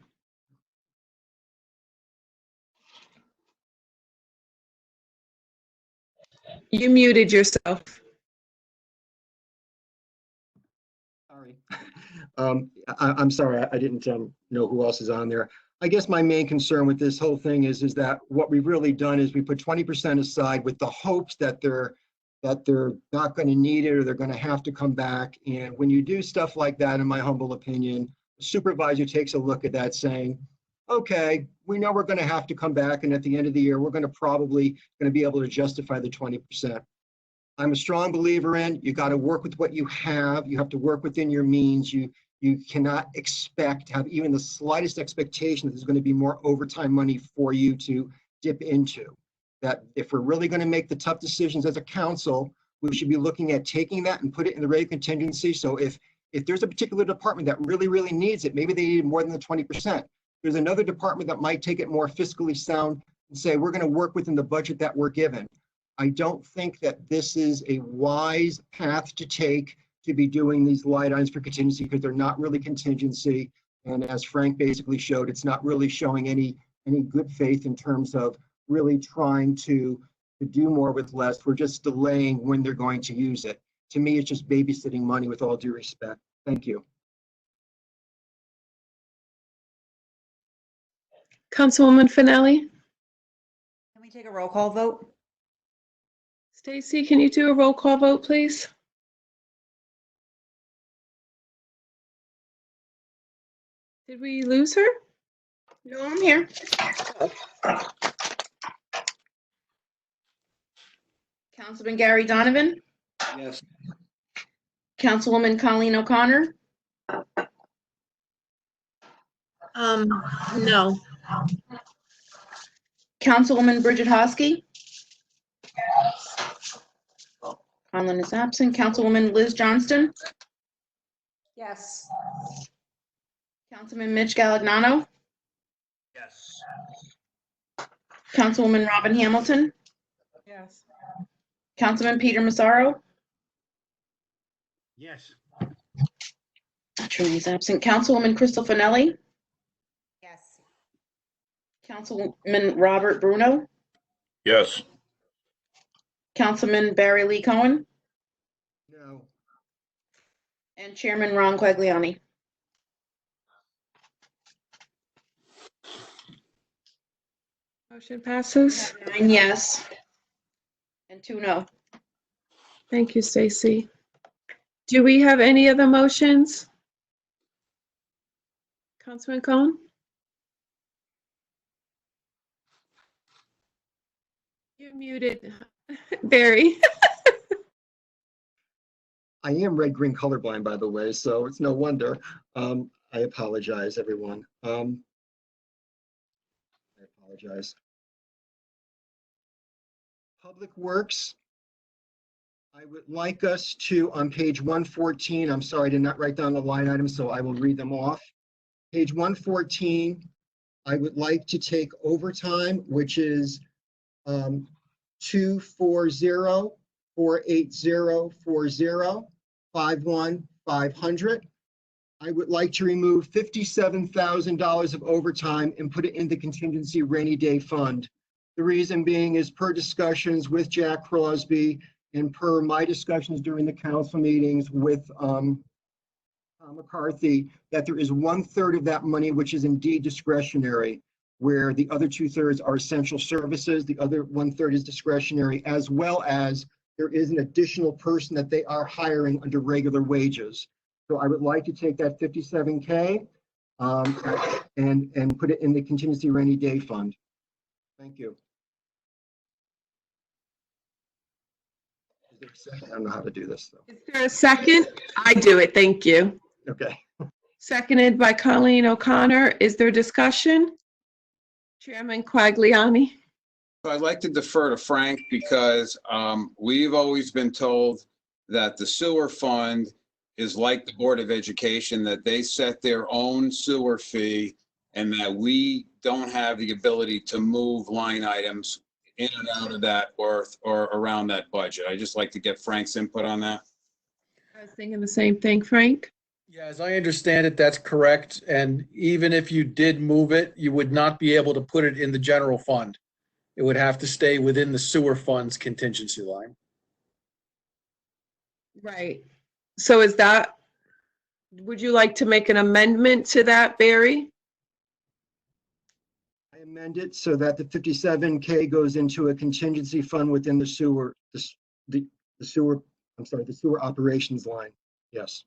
You muted yourself. Sorry. I'm sorry, I didn't know who else is on there. I guess my main concern with this whole thing is that what we've really done is we put 20% aside with the hopes that they're not going to need it or they're going to have to come back. And when you do stuff like that, in my humble opinion, the supervisor takes a look at that saying, okay, we know we're going to have to come back, and at the end of the year, we're probably going to be able to justify the 20%. I'm a strong believer in you got to work with what you have. You have to work within your means. You cannot have even the slightest expectation that there's going to be more overtime money for you to dip into. That if we're really going to make the tough decisions as a council, we should be looking at taking that and put it in the regular contingency. So if there's a particular department that really, really needs it, maybe they need more than the 20%. There's another department that might take it more fiscally sound and say, we're going to work within the budget that we're given. I don't think that this is a wise path to take to be doing these line items for contingency, because they're not really contingency. And as Frank basically showed, it's not really showing any good faith in terms of really trying to do more with less. We're just delaying when they're going to use it. To me, it's just babysitting money, with all due respect. Thank you. Councilwoman Finelli? Can we take a roll call vote? Stacy, can you do a roll call vote, please? Did we lose her? No, I'm here. Councilman Gary Donovan, Yes. Councilwoman Colleen O'Connor, No. Councilwoman Bridget Hosky. Colin is absent. Councilwoman Liz Johnston, Yes. Councilman Mitch Galagnano, Yes. Councilwoman Robin Hamilton, Yes. Councilman Peter Massaro. Yes. Truly is absent. Councilwoman Crystal Finelli, Yes. Councilman Robert Bruno, Yes. Councilman Barry Lee Cohen, No. and Chairman Ron Quagliani. Motion passes. 9 yes and 2 no. Thank you, Stacy. Do we have any other motions? Councilman Cohen? You're muted, Barry. I am red-green colorblind, by the way, so it's no wonder. I apologize, everyone. I apologize. Public Works. I would like us to, on page 114, I'm sorry, I did not write down the line items, so I will read them off. Page 114, I would like to take overtime, which is 240-480-40-51-500. I would like to remove $57,000 of overtime and put it in the contingency rainy day fund. The reason being is per discussions with Jack Crosby and per my discussions during the council meetings with McCarthy, that there is 1/3 of that money which is indeed discretionary, where the other 2/3 are essential services. The other 1/3 is discretionary, as well as there is an additional person that they are hiring under regular wages. So I would like to take that 57K and put it in the contingency rainy day fund. Thank you. Is there a second? I don't know how to do this though. Is there a second? I do it. Thank you. Okay. Seconded by Colleen O'Connor. Is there discussion? Chairman Quagliani? So I'd like to defer to Frank because we've always been told that the sewer fund is like the Board of Education, that they set their own sewer fee and that we don't have the ability to move line items in and out of that or around that budget. I'd just like to get Frank's input on that. I was thinking the same thing, Frank. Yeah, as I understand it, that's correct. And even if you did move it, you would not be able to put it in the general fund. It would have to stay within the sewer fund's contingency line. Right. So is that, would you like to make an amendment to that, Barry? I amend it so that the 57K goes into a contingency fund within the sewer, the sewer, I'm sorry, the sewer operations line. Yes.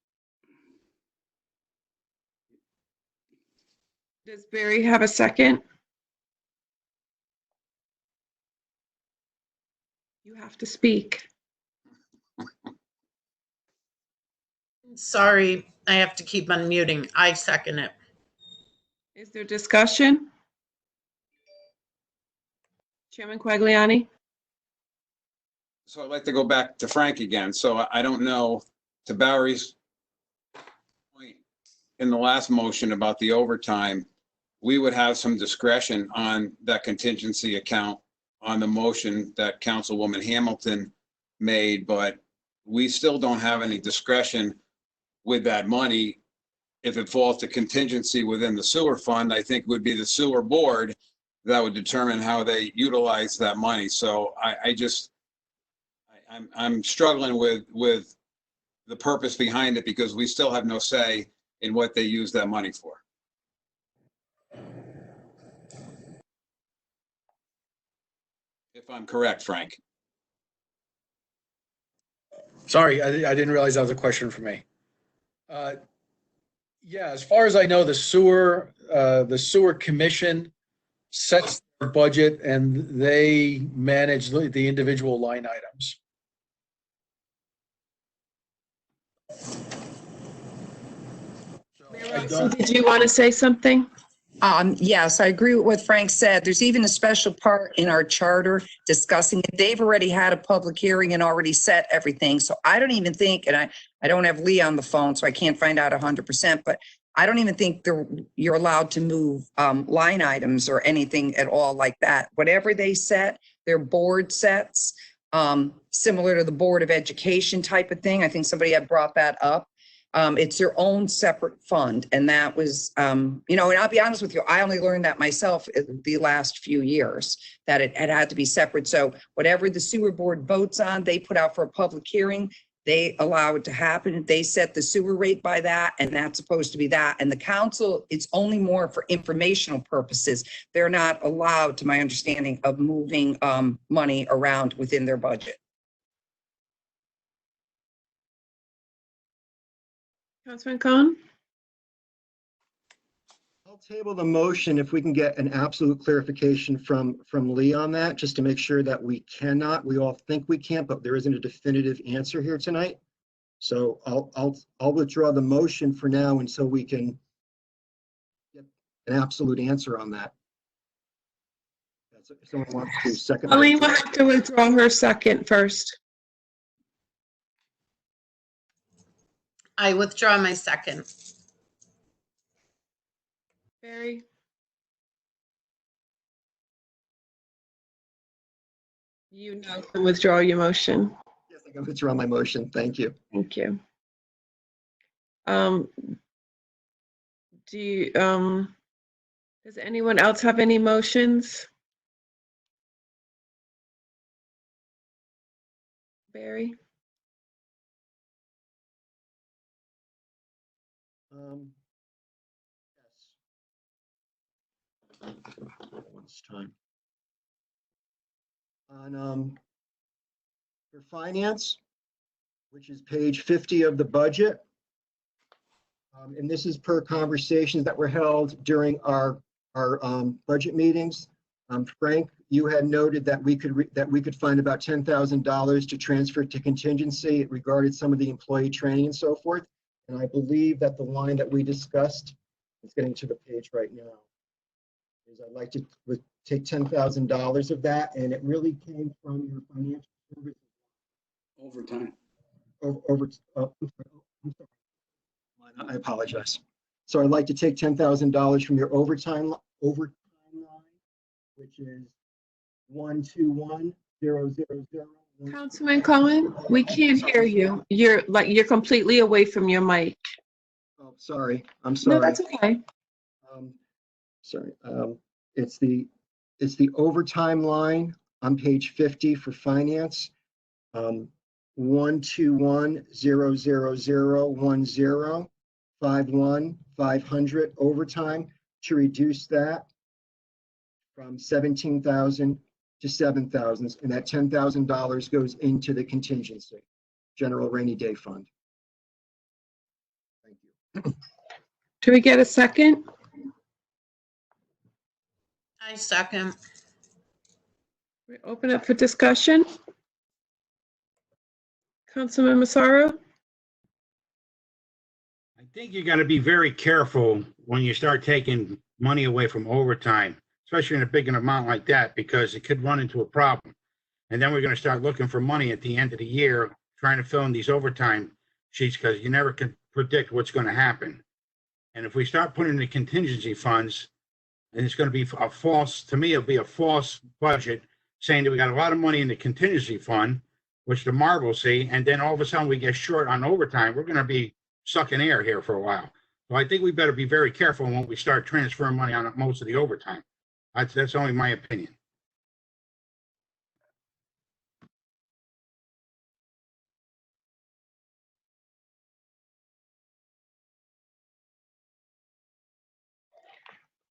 Does Barry have a second? You have to speak. Sorry, I have to keep unmuting. I second it. Is there discussion? Chairman Quagliani? So I'd like to go back to Frank again. So I don't know, to Barry's point in the last motion about the overtime, we would have some discretion on that contingency account on the motion that Councilwoman Hamilton made, but we still don't have any discretion with that money. If it falls to contingency within the sewer fund, I think would be the sewer board that would determine how they utilize that money. So I'm struggling with the purpose behind it because we still have no say in what they use that money for. If I'm correct, Frank. Sorry, I didn't realize that was a question for me. Yeah, as far as I know, the sewer commission sets their budget and they manage the individual line items. So did you want to say something? Yes, I agree with what Frank said. There's even a special part in our charter discussing it. They've already had a public hearing and already set everything. So I don't even think, and I don't have Lee on the phone, so I can't find out 100%, but I don't even think you're allowed to move line items or anything at all like that. Whatever they set, their board sets, similar to the Board of Education type of thing. I think somebody had brought that up. It's their own separate fund. And that was, and I'll be honest with you, I only learned that myself the last few years, that it had to be separate. So whatever the sewer board votes on, they put out for a public hearing, they allow it to happen. They set the sewer rate by that, and that's supposed to be that. And the council, it's only more for informational purposes. They're not allowed, to my understanding, of moving money around within their budget. Councilman Cohen? I'll table the motion if we can get an absolute clarification from Lee on that, just to make sure that we all think we can't, but there isn't a definitive answer here tonight. So I'll withdraw the motion for now until we can get an absolute answer on that. If someone wants to second. Colleen will have to withdraw her second first. I withdraw my second. Barry? You now can withdraw your motion. Yes, I can withdraw my motion. Thank you. Thank you. Do you, does anyone else have any motions? Barry? Yes. It's time. For finance, which is page 50 of the budget. And this is per conversations that were held during our budget meetings. Frank, you had noted that we could find about $10,000 to transfer to contingency. It regarded some of the employee training and so forth. And I believe that the line that we discussed, it's getting to the page right now, is I'd like to take $10,000 of that, and it really came from your financial services. Overtime. I'm sorry. I apologize. So I'd like to take $10,000 from your overtime line, which is 121,000. Councilman Cohen, we can't hear you. You're completely away from your mic. Oh, sorry. I'm sorry. No, that's okay. Sorry. It's the overtime line on page 50 for finance. 121,000,10 51,500 overtime to reduce that from 17,000 to 7,000, and that $10,000 goes into the contingency, general rainy day fund. Thank you. Do we get a second? I second. We open up for discussion. Councilman Massaro? I think you got to be very careful when you start taking money away from overtime, especially in a big amount like that, because it could run into a problem. And then we're going to start looking for money at the end of the year, trying to fill in these overtime sheets, because you never can predict what's going to happen. And if we start putting in the contingency funds, and it's going to be a false, to me, it'll be a false budget saying that we got a lot of money in the contingency fund, which the MAR will see, and then all of a sudden we get short on overtime. We're going to be sucking air here for a while. So I think we better be very careful when we start transferring money on most of the overtime. That's only my opinion.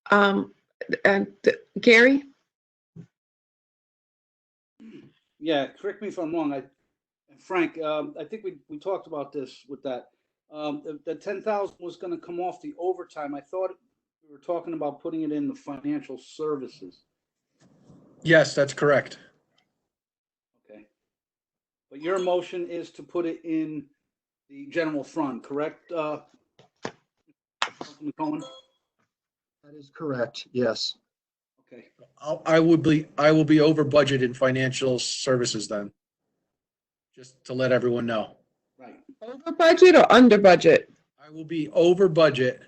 And Gary? Yeah, correct me if I'm wrong. Frank, I think we talked about this with that. The 10,000 was going to come off the overtime. I thought we were talking about putting it in the financial services. Yes, that's correct. Okay. But your motion is to put it in the general fund, correct, Councilman Cohen? That is correct. Yes. Okay. I will be over budget in financial services then. Just to let everyone know. Right. Over budget or under budget? I will be over budget.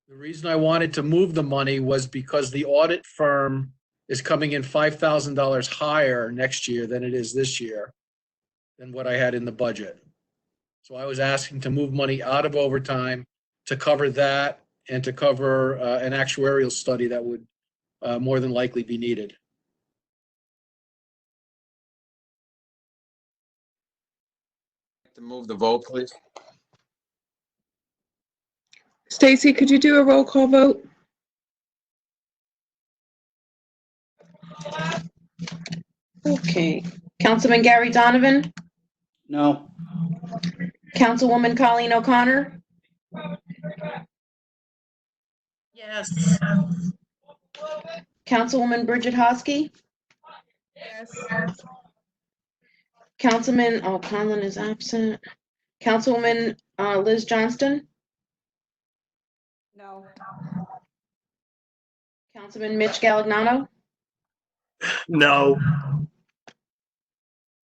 The reason I wanted to move the money was because the audit firm is coming in $5,000 higher next year than it is this year than what I had in the budget. So I was asking to move money out of overtime to cover that and to cover an actuarial study that would more than likely be needed. To move the vote, please. Stacy, could you do a roll call vote? Okay. Councilman Gary Donovan, No. Councilwoman Colleen O'Connor, Yes. Councilwoman Bridget Hosky, Yes. Councilman, oh, Conlon is absent. Councilwoman Liz Johnston, No. Councilman Mitch Galignano, No.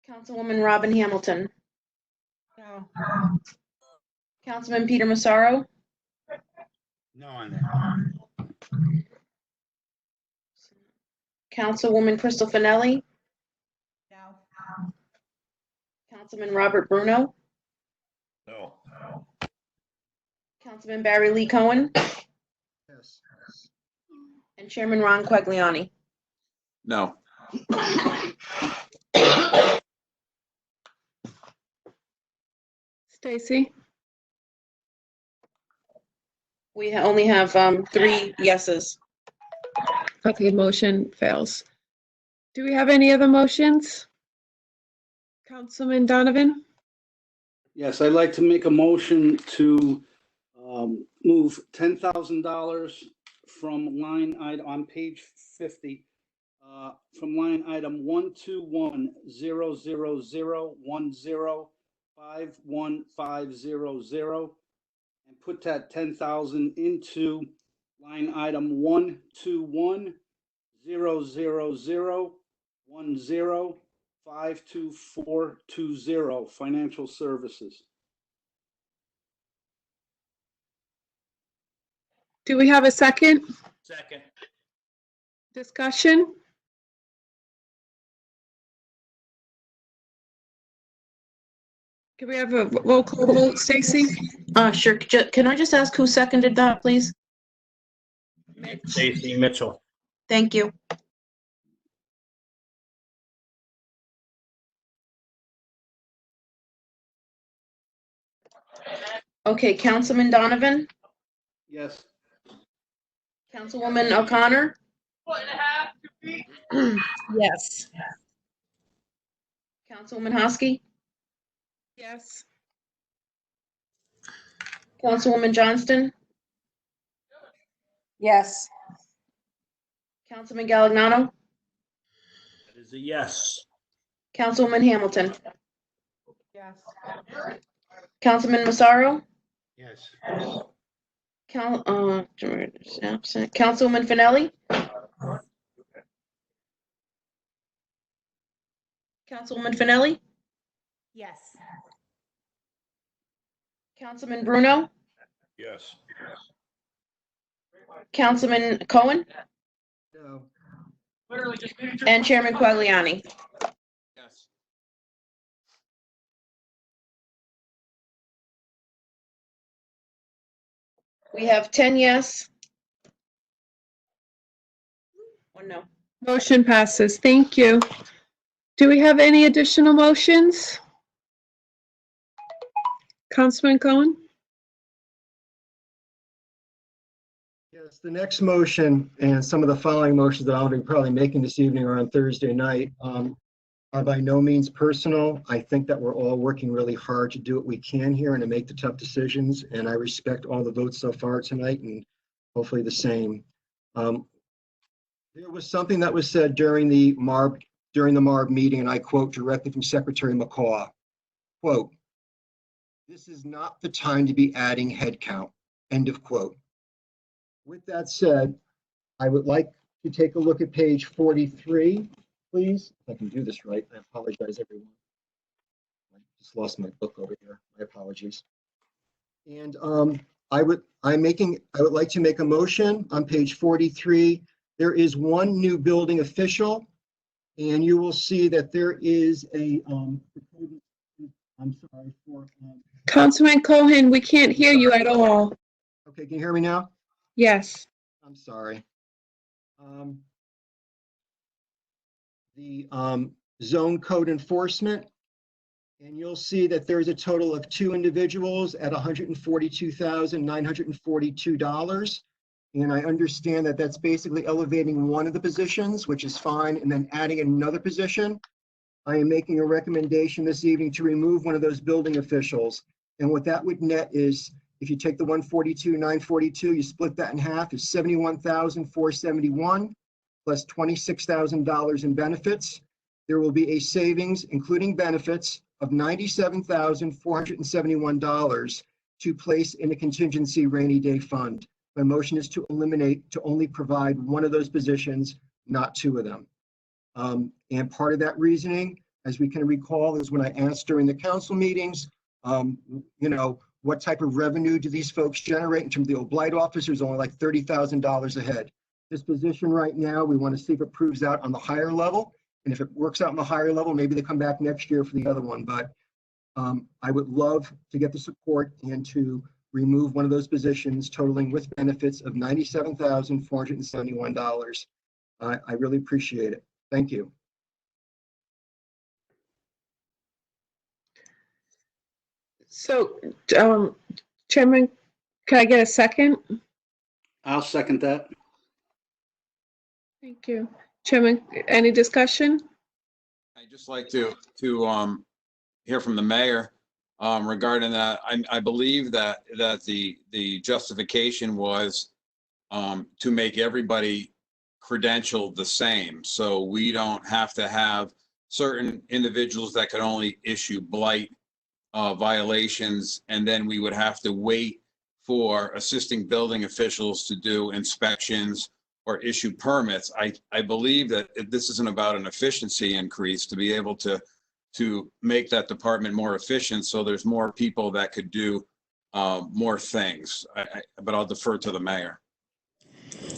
Councilwoman Robin Hamilton, No. Councilman Peter Massaro, No on that. Councilwoman Crystal Finelli, No. Councilman Robert Bruno, No. Councilman Barry Lee Cohen, Yes. and Chairman Ron Quagliani. No. Stacy? We only have 3 yeses. Okay, motion fails. Do we have any other motions? Councilman Donovan? Yes, I'd like to make a motion to move $10,000 from line item on page 50, from line item 121-00010515500, and put that 10,000 into line item 121-000105240, financial services. Do we have a second? Second. Discussion? Can we have a roll call vote, Stacy? Sure. Can I just ask who seconded that, please? Stacy Mitchell. Thank you. Okay, Councilman Donovan, Yes. Councilwoman O'Connor, Yes. Councilwoman Hosky, Yes. Councilwoman Johnston, Yes. Councilman Galignano, That is a yes. Councilwoman Hamilton, Yes. Councilman Massaro, Yes. absent. Councilwoman Finelli, Councilwoman Finelli, Yes. Councilman Bruno, Yes. Councilman Cohen, No. and Chairman Quagliani. Yes. We have 10 yes. 1 no. Motion passes. Thank you. Do we have any additional motions? Councilman Cohen? Yes, the next motion and some of the following motions that I'll be probably making this evening or on Thursday night are by no means personal. I think that we're all working really hard to do what we can here and to make the tough decisions. And I respect all the votes so far tonight and hopefully the same. There was something that was said during the MARB meeting, and I quote directly from Secretary McCaw, quote, "This is not the time to be adding headcount," end of quote. With that said, I would like to take a look at page 43, please. If I can do this right, I apologize, everyone. I just lost my book over here. My apologies. And I would like to make a motion on page 43. There is one new building official, and you will see that there is a I'm sorry for Councilman Cohen, we can't hear you at all. okay, can you hear me now? Yes. I'm sorry. The zone code enforcement, and you'll see that there's a total of 2 individuals at $142,942. And I understand that that's basically elevating one of the positions, which is fine, and then adding another position. I am making a recommendation this evening to remove one of those building officials. And what that would net is, if you take the 142,942, you split that in half, is $71,471 plus $26,000 in benefits. There will be a savings, including benefits, of $97,471 to place in a contingency rainy day fund. My motion is to only provide one of those positions, not 2 of them. And part of that reasoning, as we can recall, is when I asked during the council meetings, what type of revenue do these folks generate in terms of the old blight officers, only like $30,000 a head. This position right now, we want to see if it proves out on the higher level. And if it works out on the higher level, maybe they come back next year for the other one. But I would love to get the support and to remove one of those positions totaling with benefits of $97,471. I really appreciate it. Thank you. So, Chairman, can I get a second? I'll second that. Thank you. Chairman, any discussion? I'd just like to hear from the mayor regarding that. I believe that the justification was to make everybody credentialed the same, so we don't have to have certain individuals that could only issue blight violations, and then we would have to wait for assisting building officials to do inspections or issue permits. I believe that this isn't about an efficiency increase, to be able to make that department more efficient, so there's more people that could do more things. But I'll defer to the mayor.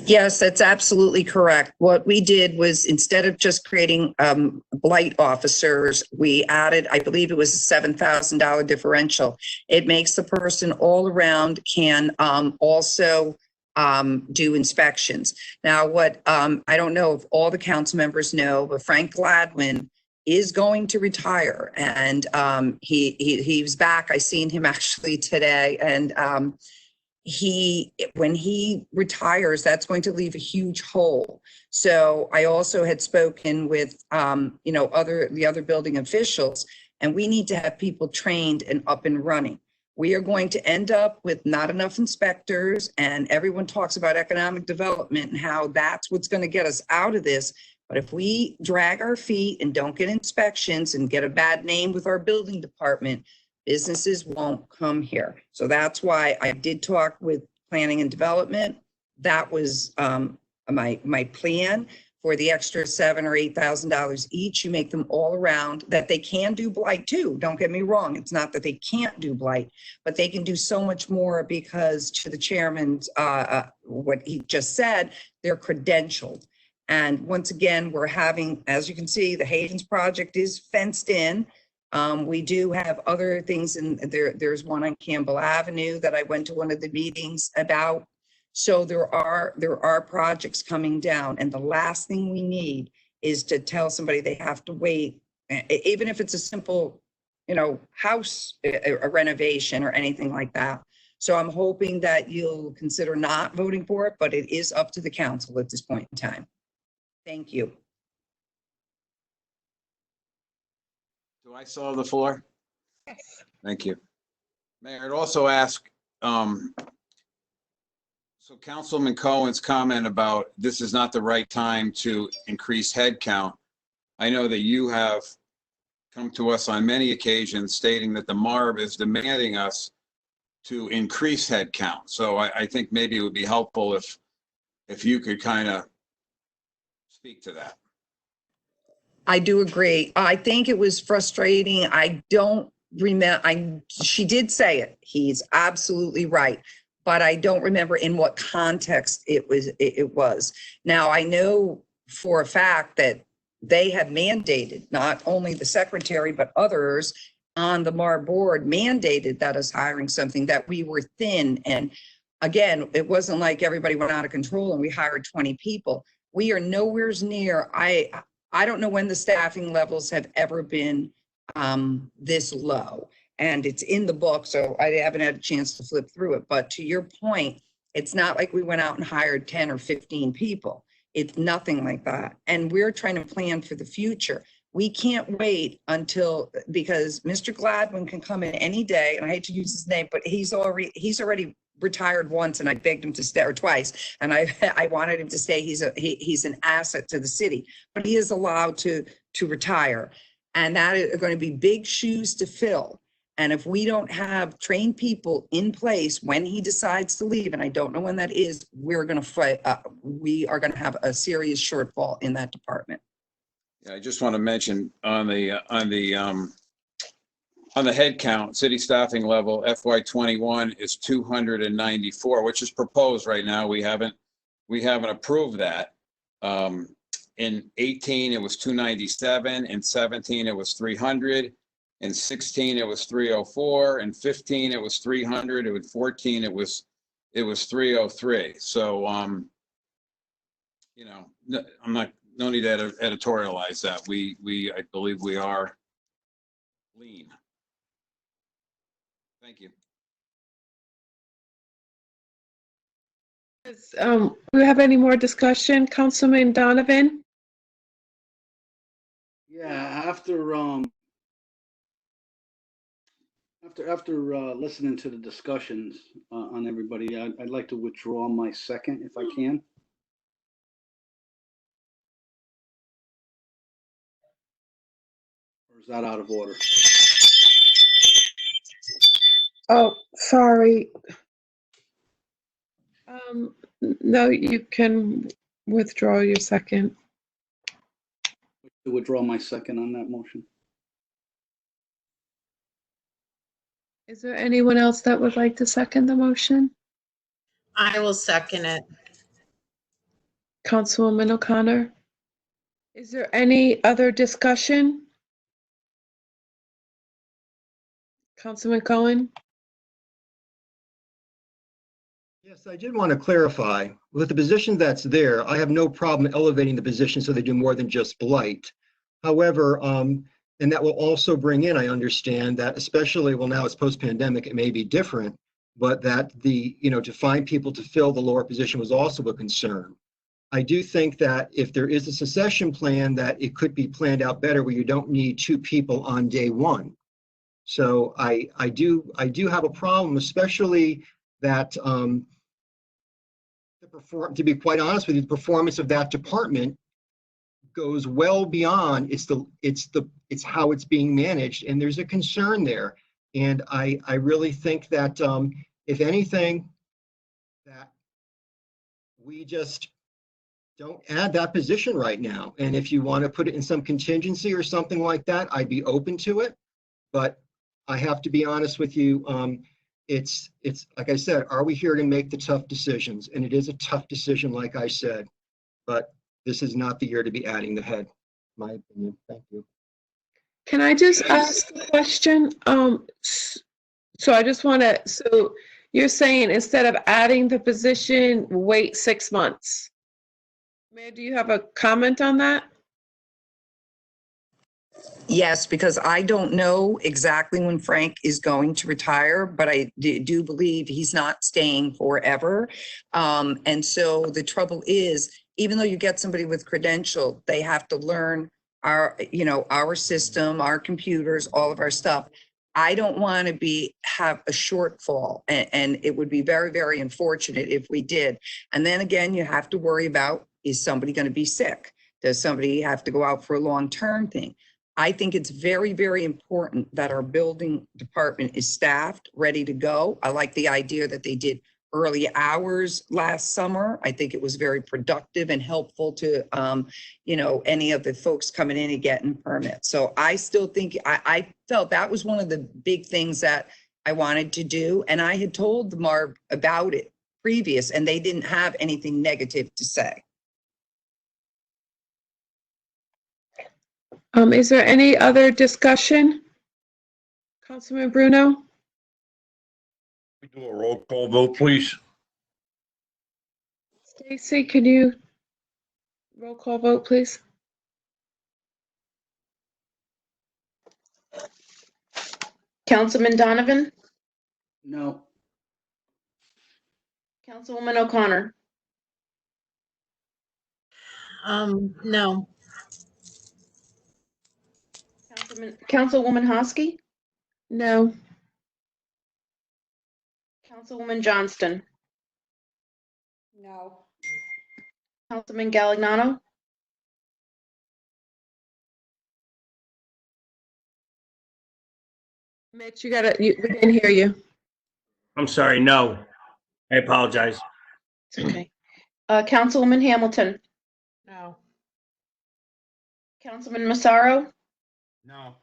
Yes, that's absolutely correct. What we did was, instead of just creating blight officers, we added, I believe it was a $7,000 differential. It makes the person all around can also do inspections. Now, what I don't know if all the council members know, but Frank Gladwin is going to retire, and he was back. I seen him actually today, and when he retires, that's going to leave a huge hole. So I also had spoken with the other building officials, and we need to have people trained and up and running. We are going to end up with not enough inspectors, and everyone talks about economic development and how that's what's going to get us out of this. But if we drag our feet and don't get inspections and get a bad name with our building department, businesses won't come here. So that's why I did talk with planning and development. That was my plan for the extra $7,000 or $8,000 each. You make them all around, that they can do blight too. Don't get me wrong. It's not that they can't do blight, but they can do so much more, because to the chairman's, what he just said, they're credentialed. And once again, we're having, as you can see, the Hayden's project is fenced in. We do have other things, and there's one on Campbell Avenue that I went to one of the meetings about. So there are projects coming down, and the last thing we need is to tell somebody they have to wait, even if it's a simple, house a renovation or anything like that. So I'm hoping that you'll consider not voting for it, but it is up to the council at this point in time. Thank you. Do I still have the floor? Yes. Thank you. Mayor, I'd also ask, so Councilman Cohen's comment about this is not the right time to increase headcount. I know that you have come to us on many occasions stating that the MARB is demanding us to increase headcount. So I think maybe it would be helpful if you could kind of speak to that. I do agree. I think it was frustrating. I don't remember. She did say it. He's absolutely right. But I don't remember in what context it was. Now, I know for a fact that they have mandated, not only the secretary, but others on the MAR board mandated that us hiring something, that we were thin. And again, it wasn't like everybody went out of control and we hired 20 people. We are nowhere near. I don't know when the staffing levels have ever been this low. And it's in the book, so I haven't had a chance to flip through it. But to your point, it's not like we went out and hired 10 or 15 people. It's nothing like that. And we're trying to plan for the future. We can't wait until, because Mr. Gladwin can come in any day, and I hate to use his name, but he's already retired once, and I begged him to stay, or twice, and I wanted him to stay. He's an asset to the city, but he is allowed to retire. And that is going to be big shoes to fill. And if we don't have trained people in place when he decides to leave, and I don't know when that is, we're going to fight. We are going to have a serious shortfall in that department. Yeah, I just want to mention on the head count, city staffing level, FY21 is 294, which is proposed right now. We haven't approved that. In 18, it was 297. In 17, it was 300. In 16, it was 304. In 15, it was 300. In 14, it was 303. So, you know, no need to editorialize that. I believe we are lean. Thank you. Do we have any more discussion, Councilman Donovan? Yeah, after listening to the discussions on everybody, I'd like to withdraw my second if I can. Or is that out of order? Oh, sorry. No, you can withdraw your second. To withdraw my second on that motion. Is there anyone else that would like to second the motion? I will second it. Councilwoman O'Connor? Is there any other discussion? Councilman Cohen? Yes, I did want to clarify, with the position that's there, I have no problem elevating the position so they do more than just blight. However, and that will also bring in, I understand that especially, well, now it's post-pandemic, it may be different, but that to find people to fill the lower position was also a concern. I do think that if there is a succession plan, that it could be planned out better where you don't need 2 people on day 1. So I do have a problem, especially that to be quite honest with you, the performance of that department goes well beyond it's how it's being managed, and there's a concern there. And I really think that if anything, that we just don't add that position right now. And if you want to put it in some contingency or something like that, I'd be open to it. But I have to be honest with you. It's like I said, are we here to make the tough decisions? And it is a tough decision, like I said, but this is not the year to be adding the head, in my opinion. Thank you. Can I just ask a question? So I just want to, so you're saying instead of adding the position, wait 6 months? Mayor, do you have a comment on that? Yes, because I don't know exactly when Frank is going to retire, but I do believe he's not staying forever. And so the trouble is, even though you get somebody with credential, they have to learn our system, our computers, all of our stuff. I don't want to have a shortfall, and it would be very, very unfortunate if we did. And then again, you have to worry about, is somebody going to be sick? Does somebody have to go out for a long-term thing? I think it's very, very important that our building department is staffed, ready to go. I like the idea that they did early hours last summer. I think it was very productive and helpful to, any of the folks coming in and getting permits. So I still think, I felt that was one of the big things that I wanted to do. And I had told the MARB about it previous, and they didn't have anything negative to say. Is there any other discussion? Councilman Bruno? We do a roll call vote, please. Stacy, can you roll call vote, please? Councilman Donovan? No. Councilwoman O'Connor? No. Councilwoman Hosky? No. Councilwoman Johnston? No. Councilman Galignano? Mitch, we didn't hear you. I'm sorry, no. I apologize. It's okay. Councilwoman Hamilton? No. Councilman Massaro? No.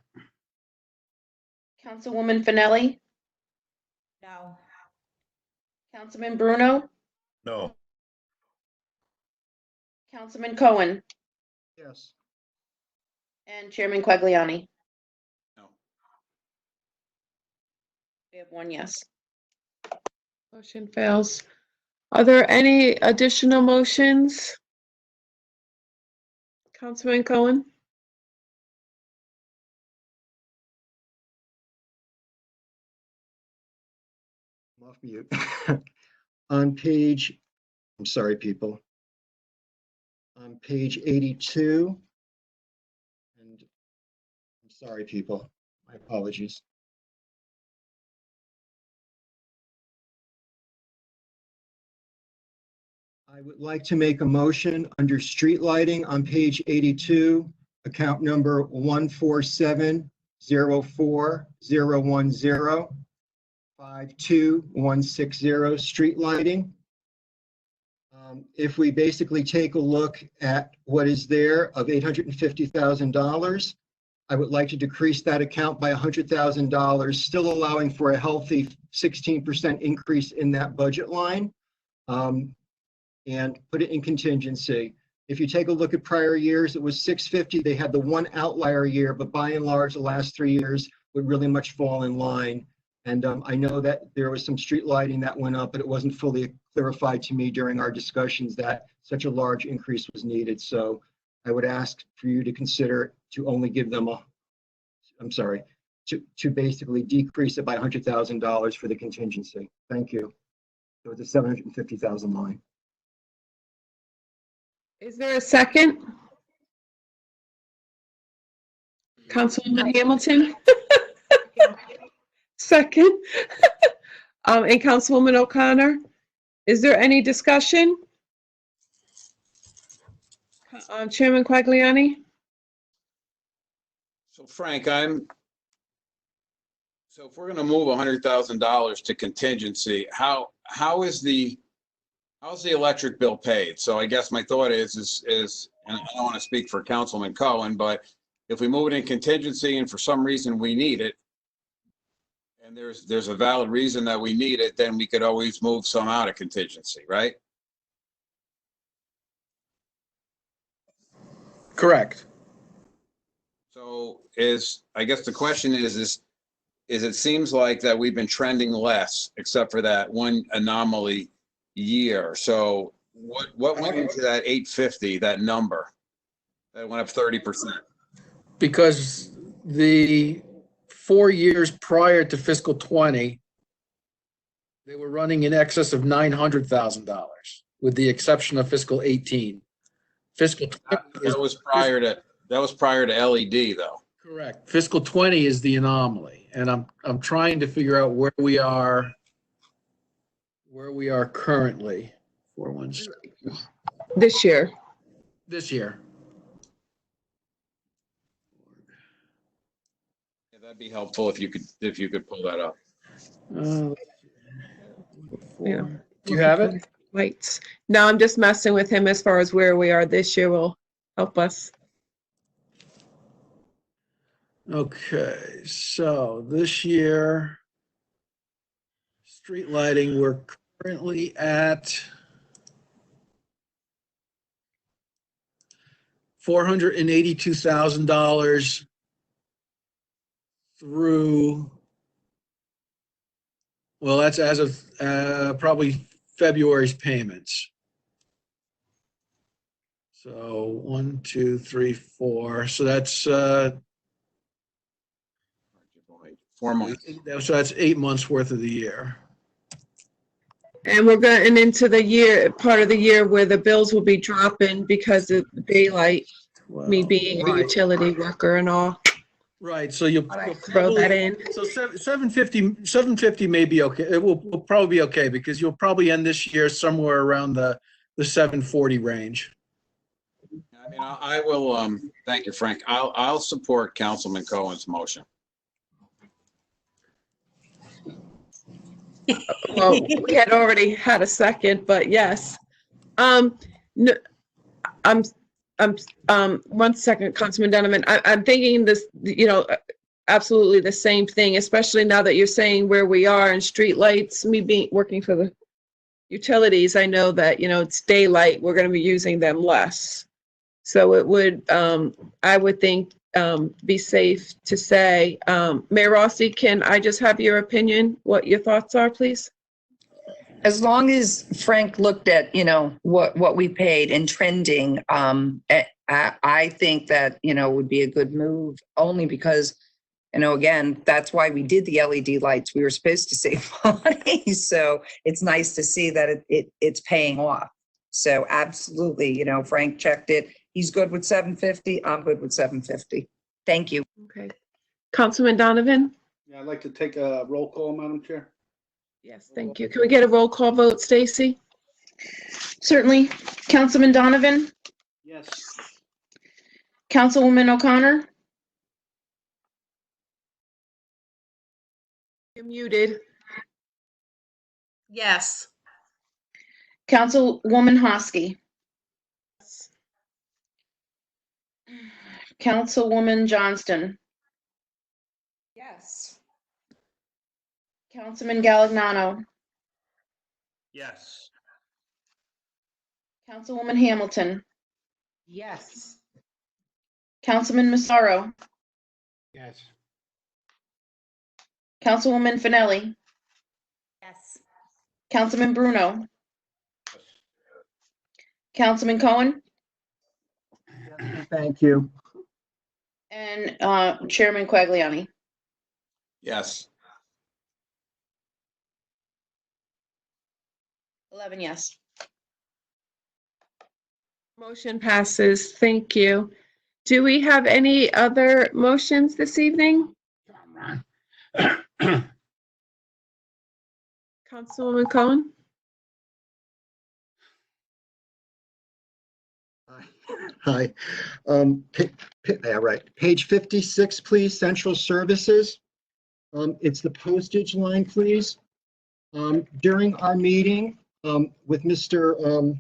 Councilwoman Finelli? No. Councilman Bruno? No. Councilman Cohen? Yes. And Chairman Quagliani? No. have one yes. Motion fails. Are there any additional motions? Councilman Cohen? I'm off mute. On page, I'm sorry, people. On page 82, and I'm sorry, people, my apologies. I would like to make a motion under street lighting on page 82, account number 1470401052160, street lighting. If we basically take a look at what is there of $850,000, I would like to decrease that account by $100,000, still allowing for a healthy 16% increase in that budget line, and put it in contingency. If you take a look at prior years, it was 650. They had the one outlier year, but by and large, the last 3 years would really much fall in line. And I know that there was some street lighting that went up, but it wasn't fully clarified to me during our discussions that such a large increase was needed. So I would ask for you to consider to only give them to basically decrease it by $100,000 for the contingency. Thank you. So it's a 750,000 line. Is there a second? Councilwoman Hamilton? Second. And Councilwoman O'Connor? Is there any discussion? Chairman Quagliani? So Frank, so if we're going to move $100,000 to contingency, how's the electric bill paid? So I guess my thought is, and I don't want to speak for Councilman Cohen, but if we move it in contingency and for some reason we need it, and there's a valid reason that we need it, then we could always move some out of contingency, right? Correct. So I guess the question is it seems like that we've been trending less, except for that one anomaly year. So what went into that 850, that number that went up 30%? Because the 4 years prior to fiscal 20, they were running in excess of $900,000, with the exception of fiscal 18. Fiscal 20 that was prior to LED though. Correct. Fiscal 20 is the anomaly, and I'm trying to figure out where we are currently. This year. This year. Yeah, that'd be helpful if you could pull that up. Yeah. Do you have it? Lights. No, I'm just messing with him as far as where we are this year will help us. Okay, so this year, street lighting, we're currently at $482,000 through, well, that's as of probably February's payments. So 1, 2, 3, 4. So that's 4 months. So that's 8 months worth of the year. And we're going into the year, part of the year where the bills will be dropping because of daylight, me being a utility worker and all. Right, so you'll throw that in. So 750 may be okay. It will probably be okay because you'll probably end this year somewhere around the 740 range. I mean, I will. Thank you, Frank. I'll support Councilman Cohen's motion. Well, we had already had a second, but yes. No, I'm 1 second, Councilman Donovan. I'm thinking this, absolutely the same thing, especially now that you're saying where we are in street lights, me working for the utilities, I know that, it's daylight, we're going to be using them less. So it would, I would think be safe to say. Mayor Rossi, can I just have your opinion, what your thoughts are, please? As long as Frank looked at, what we paid and trending, I think that, would be a good move, only because, again, that's why we did the LED lights. We were supposed to save money. So it's nice to see that it's paying off. So absolutely, Frank checked it. He's good with 750. I'm good with 750. Thank you. Okay. Councilman Donovan? Yeah, I'd like to take a roll call, Madam Chair. Yes, thank you. Can we get a roll call vote, Stacy? Certainly. Councilman Donovan, Yes. Councilwoman O'Connor, You're muted. Yes. Councilwoman Hosky, Councilwoman Johnston, Yes. Councilman Galignano, Yes. Councilwoman Hamilton, Yes. Councilman Massaro, Yes. Councilwoman Finelli, Yes. Councilman Bruno, Councilman Cohen, Thank you. and Chairman Quagliani. Yes. 11 yes. Motion passes. Thank you. Do we have any other motions this evening? Councilwoman Cohen? Hi. Yeah, right. Page 56, please, Central Services. It's the postage line, please. During our meeting with Mr.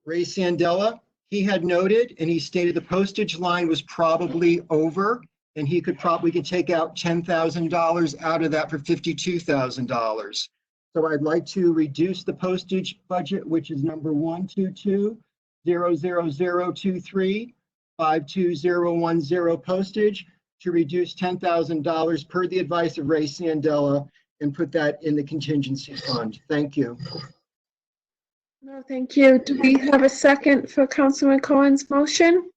Ray Sandella, he had noted and he stated the postage line was probably over and he could take out $10,000 out of that for $52,000. So I'd like to reduce the postage budget, which is number 122-00023-52010 postage, to reduce $10,000 per the advice of Ray Sandella and put that in the contingency fund. Thank you. No, thank you. Do we have a second for Councilman Cohen's motion?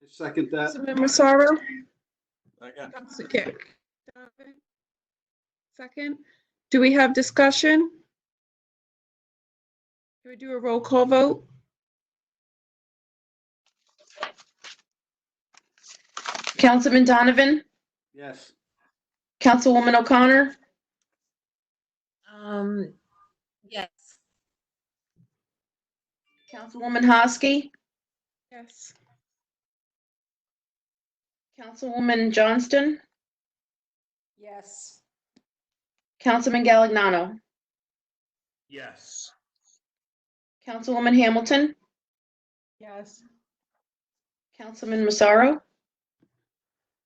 Second that. Councilman Massaro? Second. Second. Do we have discussion? Can we do a roll call vote? Councilman Donovan, Yes. Councilwoman O'Connor, Yes. Councilwoman Hosky, Yes. Councilwoman Johnston, Yes. Councilman Galignano, Yes. Councilwoman Hamilton, Yes. Councilman Massaro,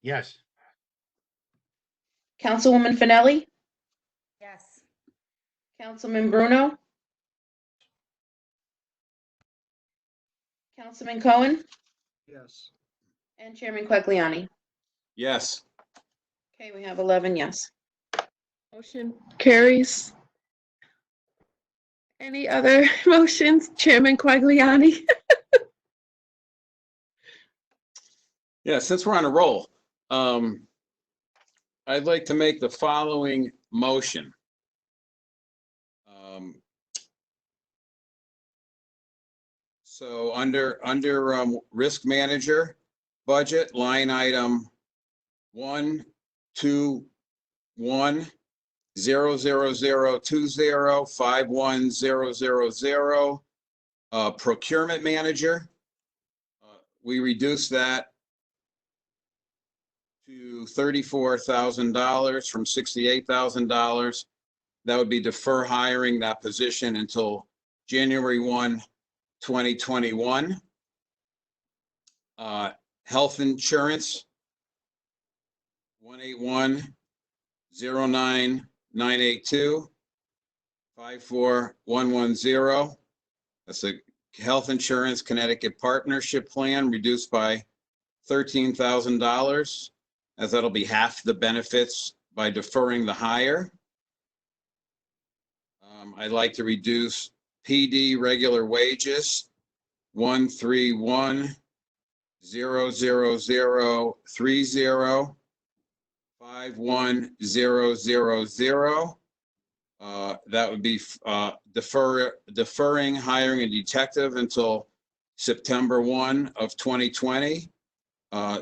Yes. Councilwoman Finelli, Yes. Councilman Bruno, Councilman Cohen, Yes. and Chairman Quagliani. Yes. Okay, we have 11 yes. Motion carries. Any other motions? Chairman Quagliani? Yeah, since we're on a roll, I'd like to make the following motion. So under risk manager budget, line item 121-00020-51000, procurement manager. We reduced that to $34,000 from $68,000. That would be defer hiring that position until January 1, 2021. Health insurance, 181-09-982-54110. That's a health insurance Connecticut partnership plan reduced by $13,000, as that'll be half the benefits by deferring the hire. I'd like to reduce PD regular wages 131,000,30 51,000. That would be deferring hiring a detective until September 1 of 2020.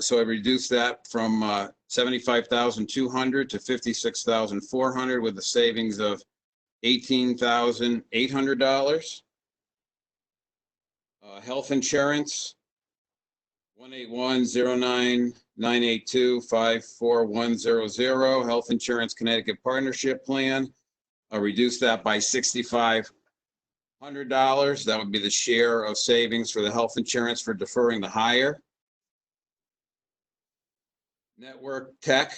So I reduced that from 75,200 to 56,400 with a savings of $18,800. Health insurance 1810998254100 Health Insurance Connecticut Partnership Plan. I'll reduce that by $6,500. That would be the share of savings for the health insurance for deferring the hire. Network tech,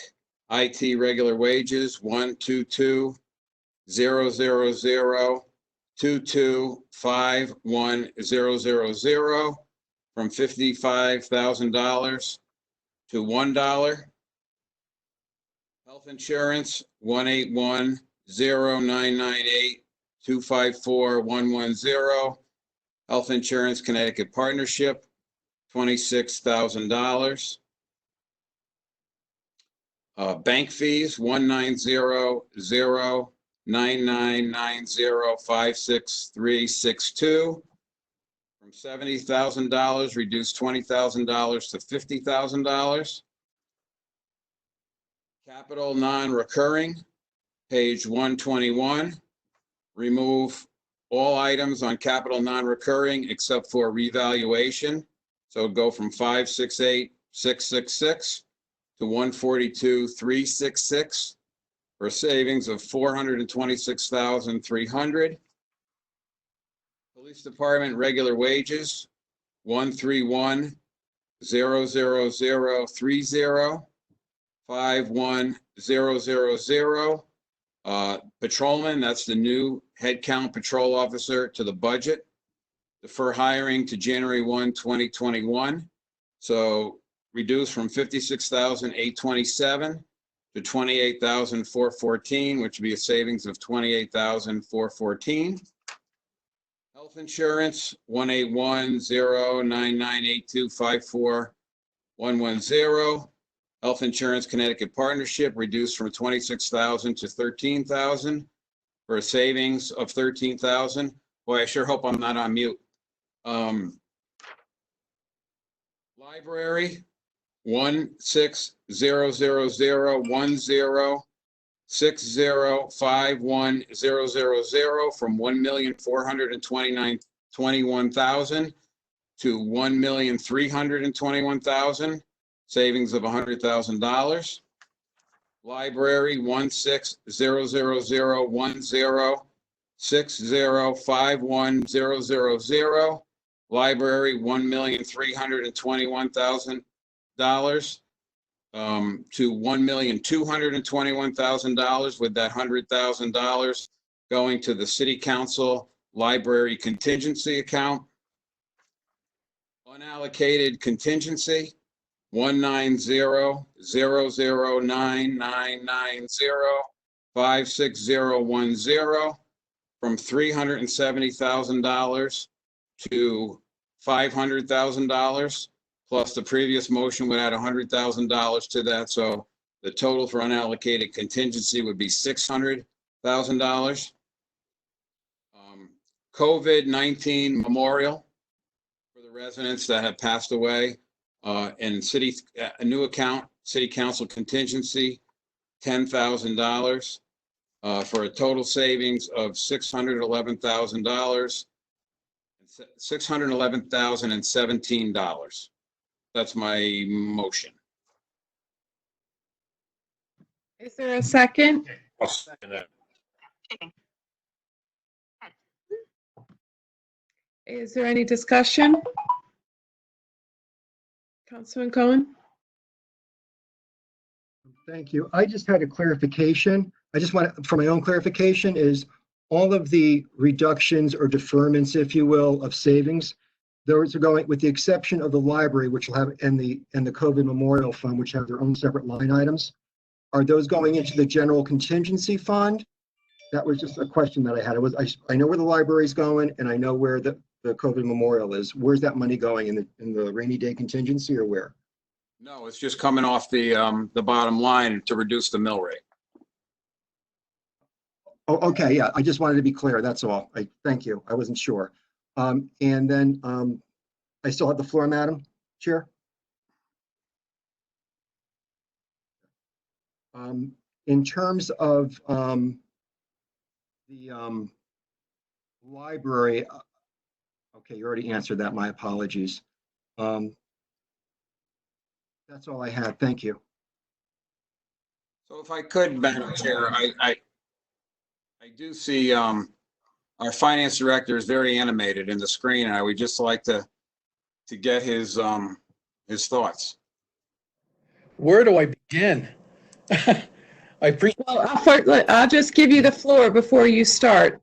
IT regular wages 122,000,2251,000 from $55,000 to $1. Health insurance 1810998254110 Health Insurance Connecticut Partnership $26,000. Bank fees 190,099,056,362 from $70,000, reduced $20,000 to $50,000. Capital non-recurring, page 121. Remove all items on capital non-recurring except for revaluation. So go from 568,666 to 142,366 for savings of $426,300. Police Department regular wages 131,000,30 51,000. Patrolman, that's the new headcount patrol officer to the budget. Defer hiring to January 1, 2021. So reduce from 56,827 to 28,414, which would be a savings of 28,414. Health insurance 181,099,8254,110. Health Insurance Connecticut Partnership reduced from 26,000 to 13,000 for a savings of 13,000. Boy, I sure hope I'm not on mute. Library 16000106051,000 from 1,421,000 to 1,321,000. Savings of $100,000. Library 16000106051,000. Library $1,321,000 to $1,221,000, with that $100,000 going to the City Council Library Contingency account. Unallocated contingency 190,009,990,56010 from $370,000 to $500,000, plus the previous motion would add $100,000 to that. So the total for unallocated contingency would be $600,000. COVID-19 memorial for the residents that have passed away. And a new account, City Council contingency, $10,000 for a total savings of $611,000, $611,017. That's my motion. Is there a second? I'll second that. Is there any discussion? Councilman Cohen? Thank you. I just had a clarification. I just want, for my own clarification, is all of the reductions or deferments, if you will, of savings, those are going, with the exception of the library, which will have, and the COVID Memorial Fund, which have their own separate line items. Are those going into the general contingency fund? That was just a question that I had. I know where the library's going, and I know where the COVID Memorial is. Where's that money going, in the rainy day contingency, or where? No, it's just coming off the bottom line to reduce the mill rate. Oh, okay, yeah, I just wanted to be clear, that's all. Thank you, I wasn't sure. And then I still have the floor, Madam Chair. In terms of the library, okay, you already answered that, my apologies. That's all I had, thank you. So if I could, Madam Chair, I do see our finance director is very animated in the screen, and I would just like to get his thoughts. Where do I begin? I appreciate. Well, I'll just give you the floor before you start.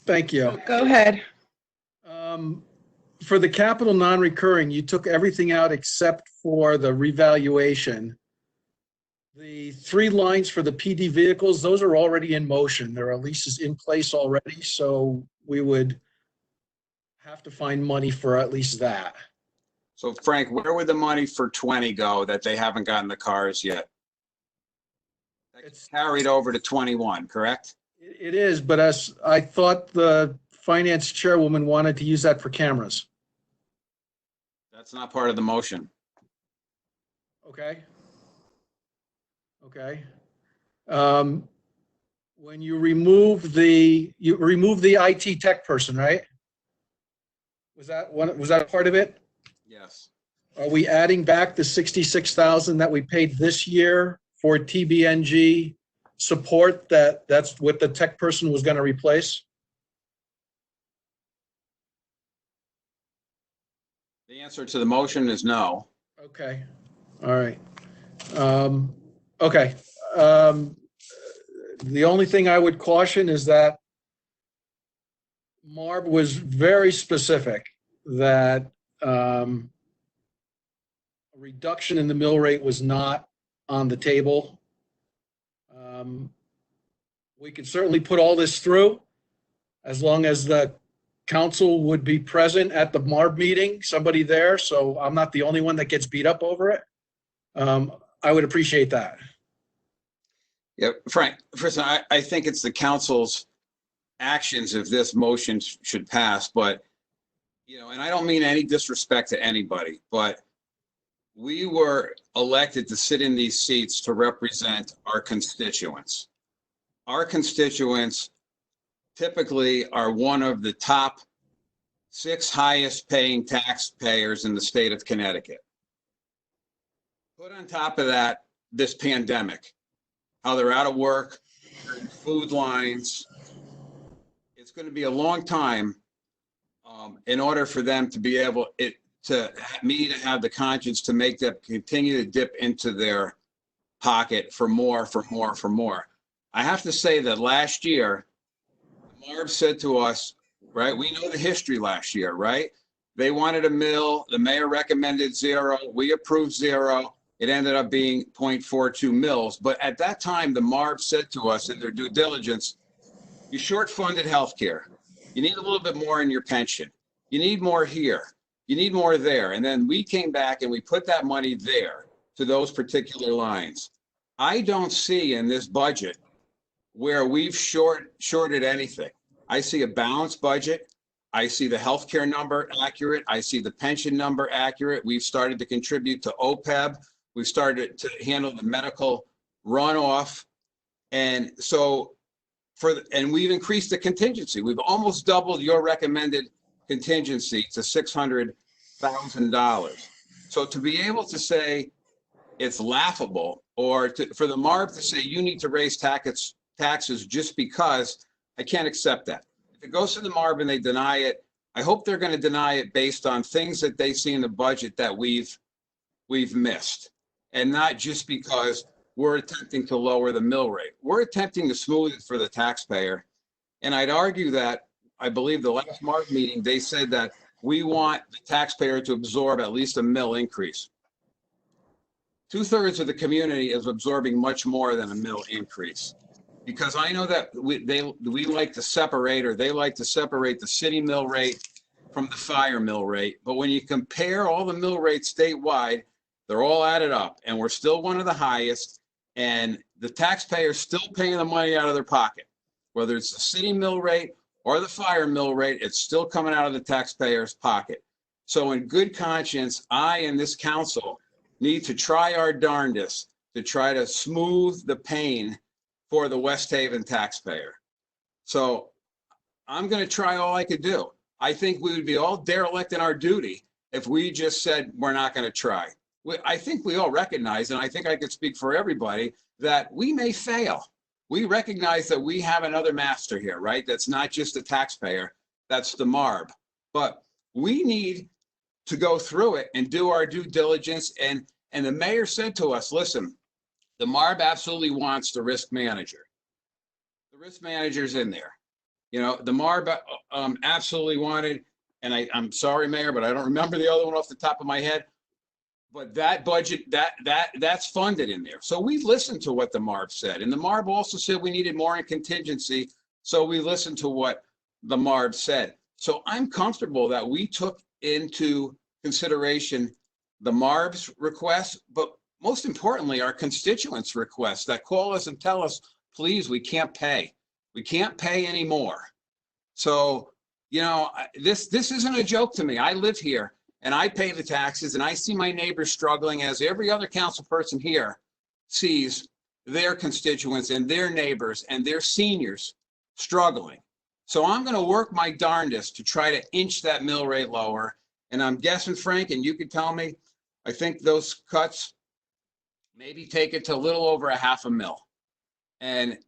Thank you. Go ahead. For the capital non-recurring, you took everything out except for the revaluation. The 3 lines for the PD vehicles, those are already in motion. There are leases in place already, so we would have to find money for at least that. So Frank, where would the money for 20 go that they haven't gotten the cars yet? It's carried over to 21, correct? It is, but as I thought the finance chairwoman wanted to use that for cameras. That's not part of the motion. Okay. Okay. When you remove the IT tech person, right? Was that a part of it? Yes. Are we adding back the 66,000 that we paid this year for TBNG support that's what the tech person was going to replace? The answer to the motion is no. Okay. All right. Okay. The only thing I would caution is that Marb was very specific that a reduction in the mill rate was not on the table. We could certainly put all this through as long as the council would be present at the Marb meeting, somebody there, so I'm not the only one that gets beat up over it. I would appreciate that. Yeah, Frank, first, I think it's the council's actions if this motion should pass, but, and I don't mean any disrespect to anybody, but we were elected to sit in these seats to represent our constituents. Our constituents typically are one of the top 6 highest paying taxpayers in the state of Connecticut. Put on top of that, this pandemic, how they're out of work, food lines. It's going to be a long time in order for them to be able to have the conscience to make them continue to dip into their pocket for more. I have to say that last year, Marb said to us, right, we know the history last year, right? They wanted a mill, the mayor recommended 0, we approved 0. It ended up being 0.42 mills. But at that time, the Marb said to us in their due diligence, you short-funded healthcare. You need a little bit more in your pension. You need more here. You need more there. And then we came back and we put that money there to those particular lines. I don't see in this budget where we've shorted anything. I see a balanced budget. I see the healthcare number accurate. I see the pension number accurate. We've started to contribute to OPEB. We've started to handle the medical runoff. And so and we've increased the contingency. We've almost doubled your recommended contingency to $600,000. So to be able to say it's laughable, or for the Marb to say you need to raise taxes just because, I can't accept that. If it goes to the Marb and they deny it, I hope they're going to deny it based on things that they see in the budget that we've missed, and not just because we're attempting to lower the mill rate. We're attempting to smooth it for the taxpayer. And I'd argue that, I believe the last Marb meeting, they said that we want the taxpayer to absorb at least a mill increase. 2/3 of the community is absorbing much more than a mill increase. Because I know that we like to separate, or they like to separate the city mill rate from the fire mill rate. But when you compare all the mill rates statewide, they're all added up, and we're still one of the highest, and the taxpayer's still paying the money out of their pocket. Whether it's the city mill rate or the fire mill rate, it's still coming out of the taxpayer's pocket. So in good conscience, I and this council need to try our darndest to try to smooth the pain for the West Haven taxpayer. So I'm going to try all I could do. I think we would be all derelict in our duty if we just said we're not going to try. I think we all recognize, and I think I could speak for everybody, that we may fail. We recognize that we have another master here, right? That's not just the taxpayer, that's the MARB. But we need to go through it and do our due diligence. And the mayor said to us, listen, the MARB absolutely wants the risk manager. The risk manager's in there. You know, the MARB absolutely wanted, and I'm sorry, Mayor, but I don't remember the other one off the top of my head. But that budget, that's funded in there. So we've listened to what the MARB said. And the MARB also said we needed more in contingency. So we listened to what the MARB said. So I'm comfortable that we took into consideration the MARB's request, but most importantly, our constituents' requests that call us and tell us, please, we can't pay. We can't pay anymore. So, you know, this isn't a joke to me. I live here and I pay the taxes, and I see my neighbors struggling, as every other council person here sees their constituents and their neighbors and their seniors struggling. So I'm going to work my darndest to try to inch that mill rate lower. And I'm guessing, Frank, and you could tell me, I think those cuts maybe take it to a little over a $0.5 mil. And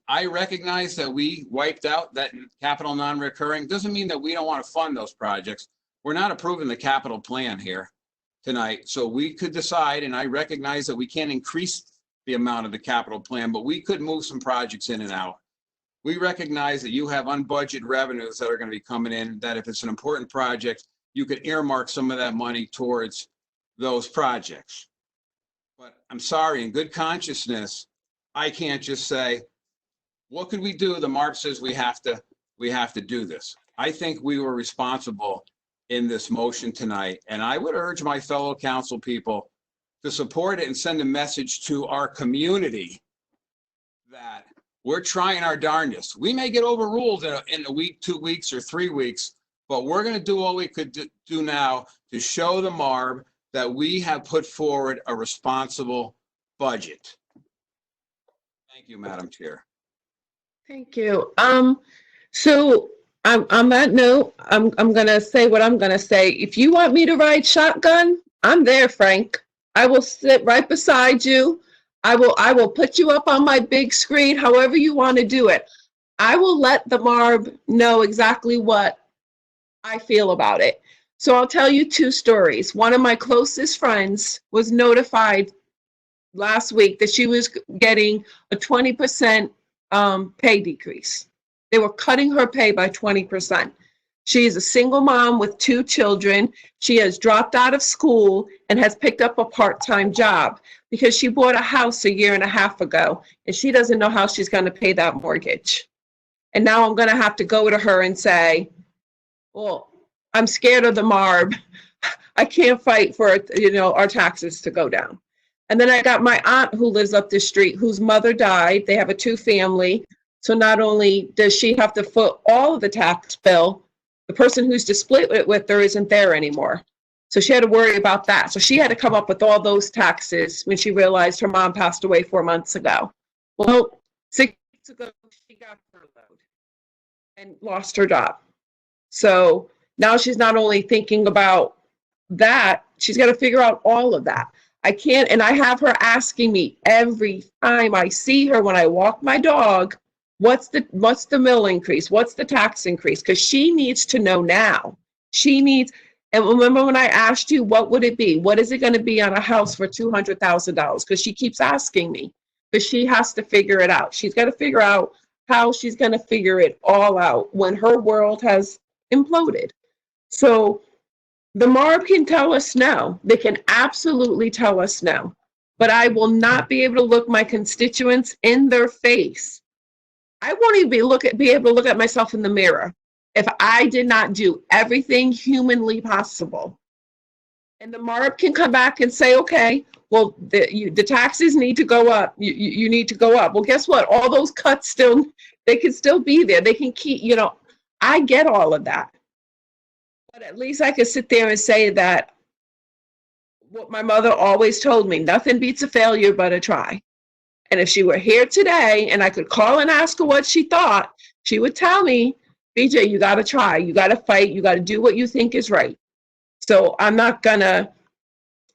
I recognize that we wiped out that capital non-recurring. Doesn't mean that we don't want to fund those projects. We're not approving the capital plan here tonight. So we could decide, and I recognize that we can't increase the amount of the capital plan, but we could move some projects in and out. We recognize that you have unbudgeted revenues that are going to be coming in, that if it's an important project, you could earmark some of that money towards those projects. But I'm sorry, in good consciousness, I can't just say, what could we do? The MARB says we have to do this. I think we were responsible in this motion tonight, and I would urge my fellow council people to support it and send a message to our community that we're trying our darndest. We may get overruled in a week, 2 weeks, or 3 weeks, but we're going to do all we could do now to show the MARB that we have put forward a responsible budget. Thank you, Madam Chair. Thank you. So on that note, I'm going to say what I'm going to say. If you want me to ride shotgun, I'm there, Frank. I will sit right beside you. I will put you up on my big screen, however you want to do it. I will let the MARB know exactly what I feel about it. So I'll tell you 2 stories. One of my closest friends was notified last week that she was getting a 20% pay decrease. They were cutting her pay by 20%. She is a single mom with 2 children. She has dropped out of school and has picked up a part-time job because she bought a house a year and a half ago, and she doesn't know how she's going to pay that mortgage. And now I'm going to have to go to her and say, well, I'm scared of the MARB. I can't fight for, our taxes to go down. And then I got my aunt who lives up the street, whose mother died. They have a 2-family. So not only does she have to foot all of the tax bill, the person who's to split it with her isn't there anymore. So she had to worry about that. So she had to come up with all those taxes when she realized her mom passed away 4 months ago. Well, 6 months ago, she got furloughed and lost her job. So now she's not only thinking about that, she's got to figure out all of that. I can't, and I have her asking me every time I see her when I walk my dog, what's the mill increase? What's the tax increase? Because she needs to know now. She needs, and remember when I asked you, what would it be? What is it going to be on a house for $200,000? Because she keeps asking me, because she has to figure it out. She's got to figure out how she's going to figure it all out when her world has imploded. So the MARB can tell us no. They can absolutely tell us no. But I will not be able to look my constituents in their face. I won't even be able to look at myself in the mirror if I did not do everything humanly possible. And the MARB can come back and say, okay, well, the taxes need to go up. You need to go up. Well, guess what? All those cuts they can still be there. They can keep, I get all of that. But at least I could sit there and say that what my mother always told me, nothing beats a failure but a try. And if she were here today and I could call and ask her what she thought, she would tell me, BJ, you got to try. You got to fight. You got to do what you think is right. So I'm not going to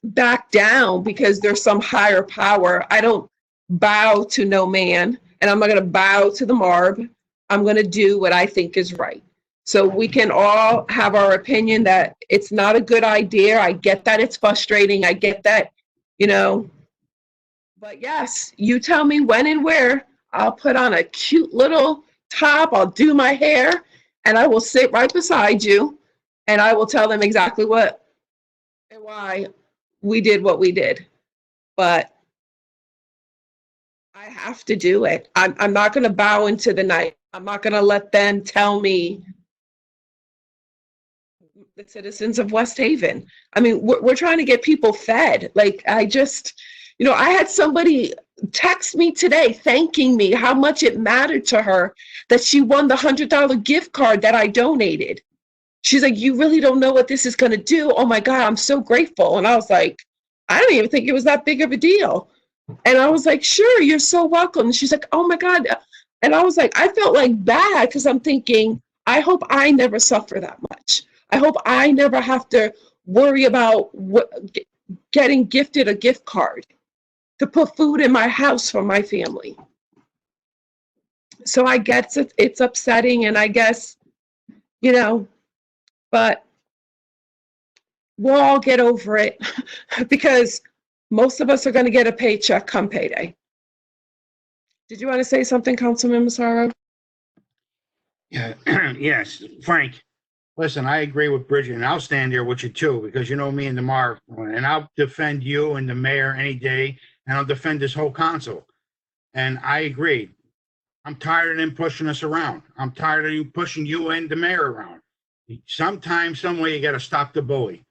back down because there's some higher power. I don't bow to no man, and I'm not going to bow to the MARB. I'm going to do what I think is right. So we can all have our opinion that it's not a good idea. I get that it's frustrating. I get that, but yes, you tell me when and where. I'll put on a cute little top. I'll do my hair, and I will sit right beside you, and I will tell them exactly what and why we did what we did. But I have to do it. I'm not going to bow into the night. I'm not going to let them tell me, the citizens of West Haven. I mean, we're trying to get people fed. Like, I had somebody text me today thanking me how much it mattered to her that she won the $100 gift card that I donated. She's like, you really don't know what this is going to do. Oh my God, I'm so grateful. And I was like, I don't even think it was that big of a deal. And I was like, sure, you're so welcome. And she's like, oh my God. And I was like, I felt like bad because I'm thinking, I hope I never suffer that much. I hope I never have to worry about getting gifted a gift card to put food in my house for my family. So I guess it's upsetting, and I guess, but we'll all get over it because most of us are going to get a paycheck come payday. Did you want to say something, Councilman Massaro? Yeah, yes, Frank. Listen, I agree with Bridget, and I'll stand there with you too, because you know me and the Mark, and I'll defend you and the mayor any day, and I'll defend this whole council. And I agree. I'm tired of them pushing us around. I'm tired of you pushing you and the mayor around. Sometime, some way, you got to stop the bully.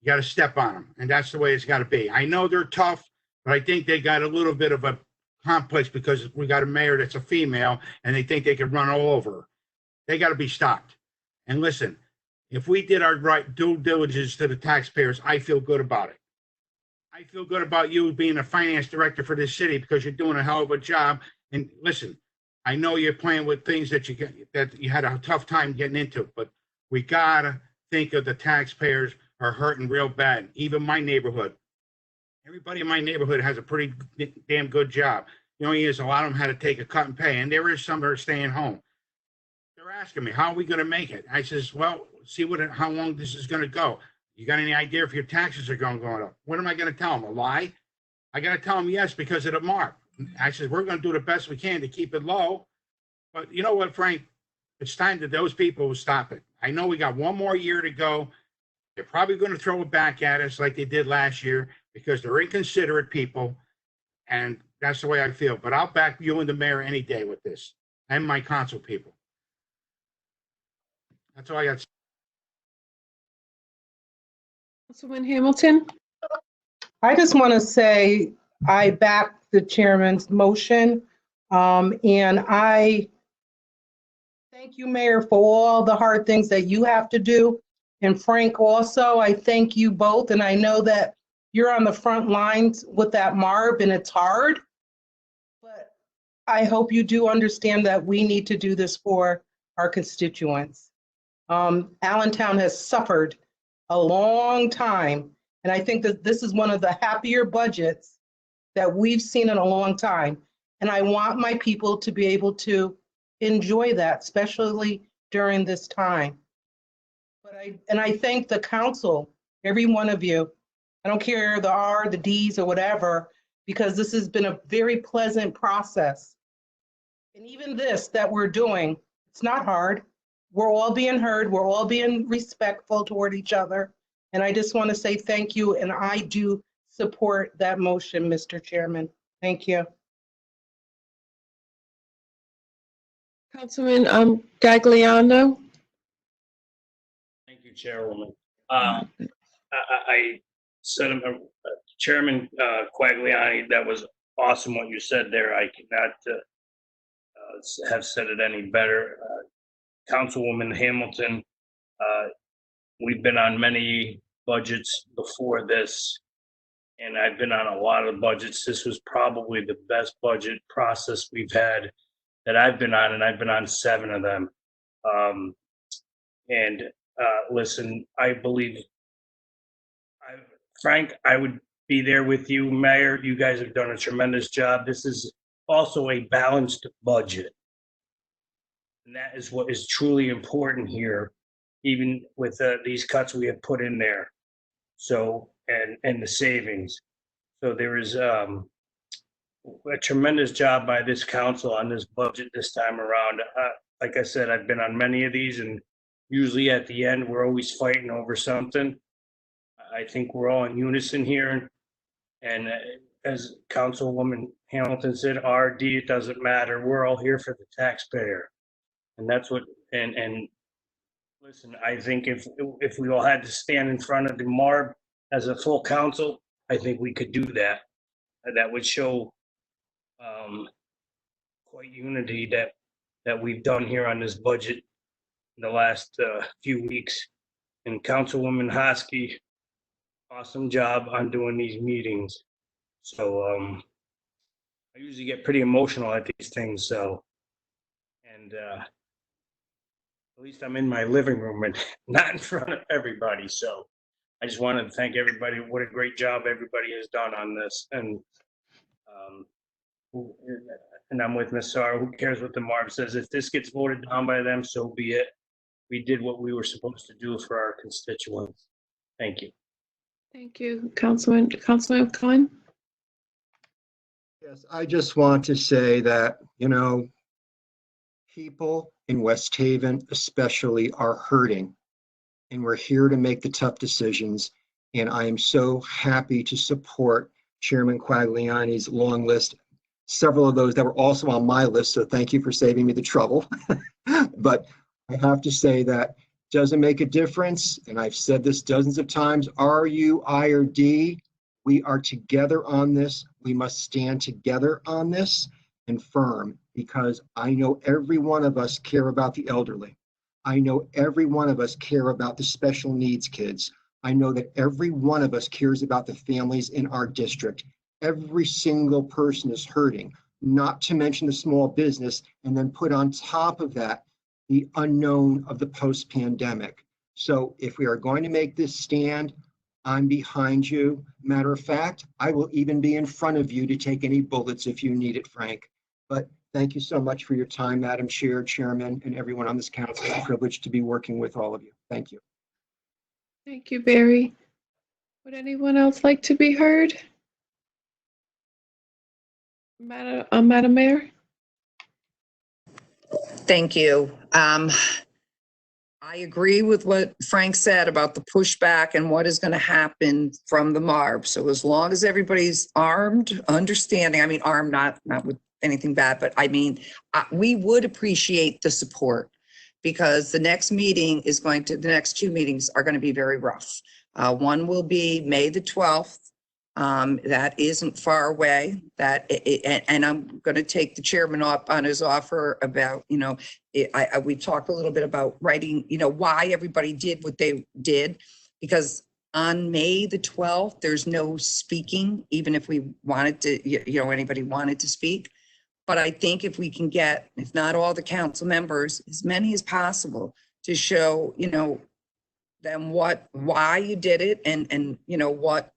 You got to step on them, and that's the way it's got to be. I know they're tough, but I think they got a little bit of a complex because we got a mayor that's a female, and they think they can run all over her. They got to be stopped. And listen, if we did our right due diligence to the taxpayers, I feel good about it. I feel good about you being a finance director for this city because you're doing a hell of a job. And listen, I know you're playing with things that you had a tough time getting into, but we gotta think of the taxpayers are hurting real bad. Even my neighborhood, everybody in my neighborhood has a pretty damn good job. The only is a lot of them had to take a cut and pay, and there is some that are staying home. They're asking me, how are we going to make it? I says, well, see how long this is going to go. You got any idea if your taxes are going up? What am I going to tell them? A lie? I got to tell them yes because of the mark. I said, we're going to do the best we can to keep it low. But you know what, Frank? It's time that those people will stop it. I know we got one more year to go. They're probably going to throw it back at us like they did last year because they're inconsiderate people. And that's the way I feel. But I'll back you and the mayor any day with this and my council people. That's all I got to say. Councilman Hamilton? I just want to say I back the chairman's motion. And I thank you, Mayor, for all the hard things that you have to do. And Frank also, I thank you both. And I know that you're on the front lines with that MARB and it's hard. But I hope you do understand that we need to do this for our constituents. Allentown has suffered a long time. And I think that this is one of the happier budgets that we've seen in a long time. And I want my people to be able to enjoy that, especially during this time. But I thank the council, every one of you. I don't care the R, the Ds, or whatever, because this has been a very pleasant process. And even this that we're doing, it's not hard. we're all being heard, we're all being respectful toward each other. And I just want to say thank you, and I do support that motion, Mr. Chairman. Thank you. Councilman Gagliano. Thank you, Chairwoman. I said, Chairman Quagliani, that was awesome what you said there. I cannot have said it any better. Councilwoman Hamilton, we've been on many budgets before this, and I've been on a lot of budgets. This was probably the best budget process we've had that I've been on, and I've been on 7 of them. Listen, I believe, Frank, I would be there with you, Mayor. You guys have done a tremendous job. This is also a balanced budget. And that is what is truly important here, even with these cuts we have put in there. So, and the savings. So there is a tremendous job by this council on this budget this time around. Like I said, I've been on many of these, and usually at the end, we're always fighting over something. I think we're all in unison here. And as Councilwoman Hamilton said, RD, it doesn't matter. We're all here for the taxpayer. And that's what, and listen, I think if we all had to stand in front of the MARB as a full council, I think we could do that. That would show quite unity that we've done here on this budget in the last few weeks. And Councilwoman Hosky, awesome job on doing these meetings. So I usually get pretty emotional at these things. So, and at least I'm in my living room and not in front of everybody. So I just wanted to thank everybody. What a great job everybody has done on this. And I'm with Ms. Sarr. Who cares what the MARB says? If this gets voted down by them, so be it. We did what we were supposed to do for our constituents. Thank you. Thank you, Councilman Cohen. Yes, I just want to say that, people in West Haven especially are hurting, and we're here to make the tough decisions. And I am so happy to support Chairman Quagliani's long list, several of those that were also on my list. So thank you for saving me the trouble. But I have to say that doesn't make a difference. And I've said this dozens of times, R, U, I, or D, we are together on this. We must stand together on this and firm, because I know every one of us care about the elderly. I know every one of us care about the special needs kids. I know that every one of us cares about the families in our district. Every single person is hurting, not to mention the small business, and then put on top of that the unknown of the post-pandemic. So if we are going to make this stand, I'm behind you. Matter of fact, I will even be in front of you to take any bullets if you need it, Frank. But thank you so much for your time, Madam Chair, Chairman, and everyone on this council. It's a privilege to be working with all of you. Thank you. Thank you, Barry. Would anyone else like to be heard? Madam Mayor? Thank you. I agree with what Frank said about the pushback and what is going to happen from the MARB. So as long as everybody's armed, understanding, I mean, armed, not with anything bad, but I mean, we would appreciate the support, because the next meeting is the next 2 meetings are going to be very rough. One will be May the 12th. That isn't far away. And I'm going to take the chairman up on his offer about, we talked a little bit about writing, why everybody did what they did, because on May the 12th, there's no speaking, even if we wanted to, anybody wanted to speak. But I think if we can get, if not all the council members, as many as possible, to show, them why you did it, and what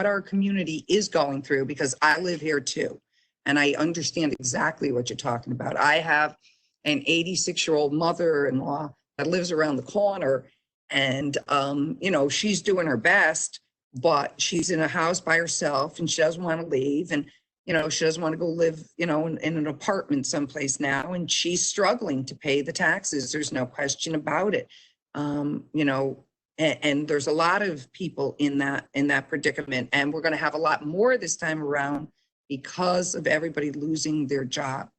our community is going through, because I live here too, and I understand exactly what you're talking about. I have an 86-year-old mother-in-law that lives around the corner, and she's doing her best, but she's in a house by herself and she doesn't want to leave. And she doesn't want to go live, in an apartment someplace now, and she's struggling to pay the taxes. There's no question about it. And there's a lot of people in that predicament, and we're going to have a lot more this time around because of everybody losing their job.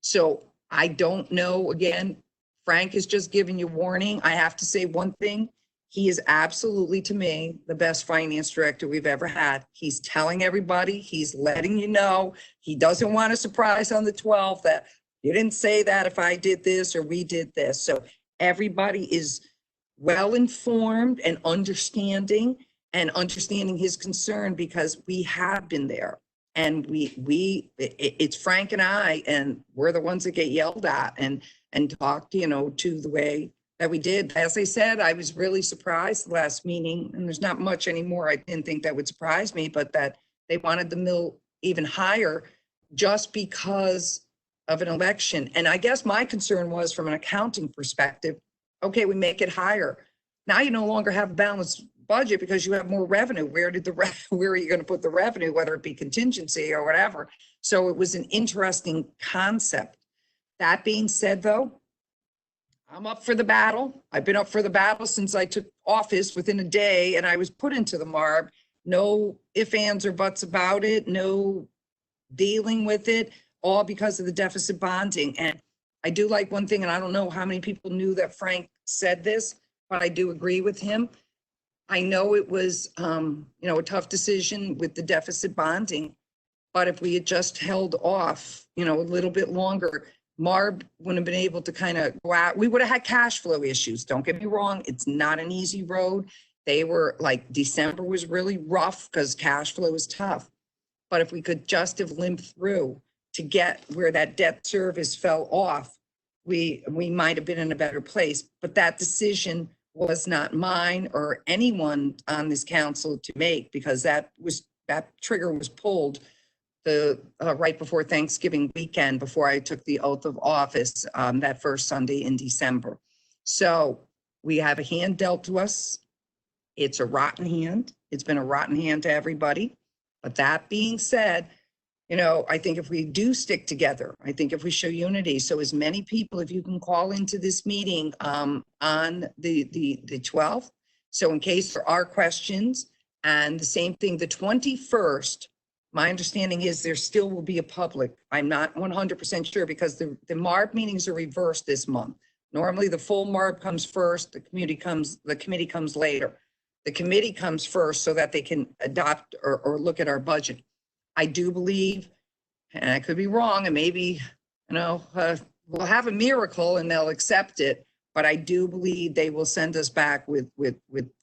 So I don't know, again, Frank is just giving you warning. I have to say one thing. He is absolutely, to me, the best finance director we've ever had. He's telling everybody, he's letting you know, he doesn't want a surprise on the 12th that you didn't say that if I did this or we did this. So everybody is well-informed and understanding his concern, because we have been there. And it's Frank and I, and we're the ones that get yelled at and talked, to the way that we did. As I said, I was really surprised the last meeting, and there's not much anymore I didn't think that would surprise me, but that they wanted the mill even higher just because of an election. And I guess my concern was, from an accounting perspective, okay, we make it higher. Now you no longer have a balanced budget because you have more revenue. Where are you going to put the revenue, whether it be contingency or whatever? So it was an interesting concept. That being said, though, I'm up for the battle. I've been up for the battle since I took office within a day, and I was put into the MARB. No ifs, ands, or buts about it. No dealing with it, all because of the deficit bonding. And I do like one thing, and I don't know how many people knew that Frank said this, but I do agree with him. I know it was, a tough decision with the deficit bonding, but if we had just held off, a little bit longer, MARB wouldn't have been able to kind of go out. We would have had cash flow issues. Don't get me wrong. It's not an easy road. They were like, December was really rough because cash flow was tough. But if we could just have limped through to get where that debt service fell off, we might have been in a better place. But that decision was not mine or anyone on this council to make, because that trigger was pulled right before Thanksgiving weekend, before I took the oath of office, that first Sunday in December. So we have a hand dealt to us. It's a rotten hand. It's been a rotten hand to everybody. But that being said, I think if we do stick together, I think if we show unity, so as many people, if you can call into this meeting on the 12th, so in case there are questions, and the same thing, the 21st, my understanding is there still will be a public. I'm not 100% sure, because the MARB meetings are reversed this month. Normally the full MARB comes first, the committee comes later. The committee comes first so that they can adopt or look at our budget. I do believe, and I could be wrong, and maybe, we'll have a miracle and they'll accept it, but I do believe they will send us back with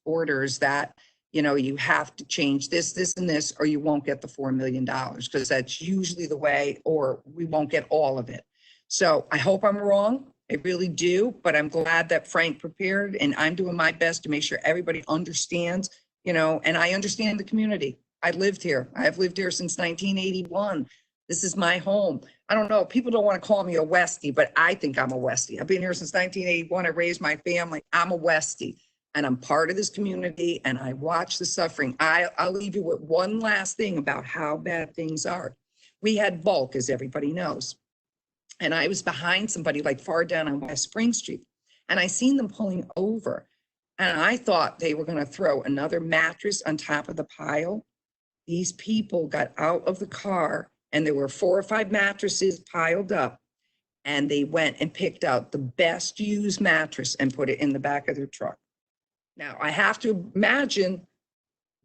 orders that, you have to change this, and this, or you won't get the $4 million, because that's usually the way, or we won't get all of it. So I hope I'm wrong. I really do, but I'm glad that Frank prepared, and I'm doing my best to make sure everybody understands, and I understand the community. I lived here. I've lived here since 1981. This is my home. I don't know. People don't want to call me a Westie, but I think I'm a Westie. I've been here since 1981. I raised my family. I'm a Westie, and I'm part of this community, and I watch the suffering. I'll leave you with one last thing about how bad things are. We had bulk, as everybody knows, and I was behind somebody like far down on West Spring Street, and I seen them pulling over, and I thought they were going to throw another mattress on top of the pile. These people got out of the car, and there were 4 or 5 mattresses piled up, and they went and picked out the best used mattress and put it in the back of their truck. Now, I have to imagine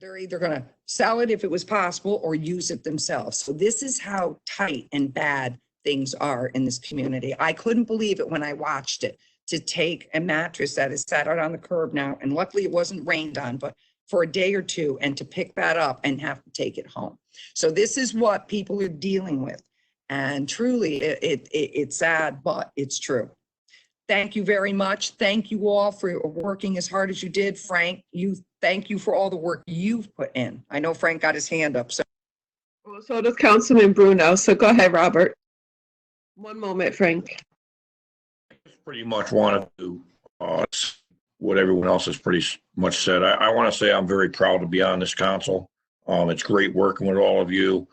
they're either going to sell it if it was possible, or use it themselves. So this is how tight and bad things are in this community. I couldn't believe it when I watched it, to take a mattress that is sat out on the curb now, and luckily it wasn't rained on, but for a day or two, and to pick that up and have to take it home. So this is what people are dealing with. And truly, it's sad, but it's true. Thank you very much. Thank you all for working as hard as you did. Frank, thank you for all the work you've put in. I know Frank got his hand up. So does Councilman Bruno. So go ahead, Robert. One moment, Frank. Pretty much wanted to, what everyone else has pretty much said. I want to say I'm very proud to be on this council. It's great working with all of you.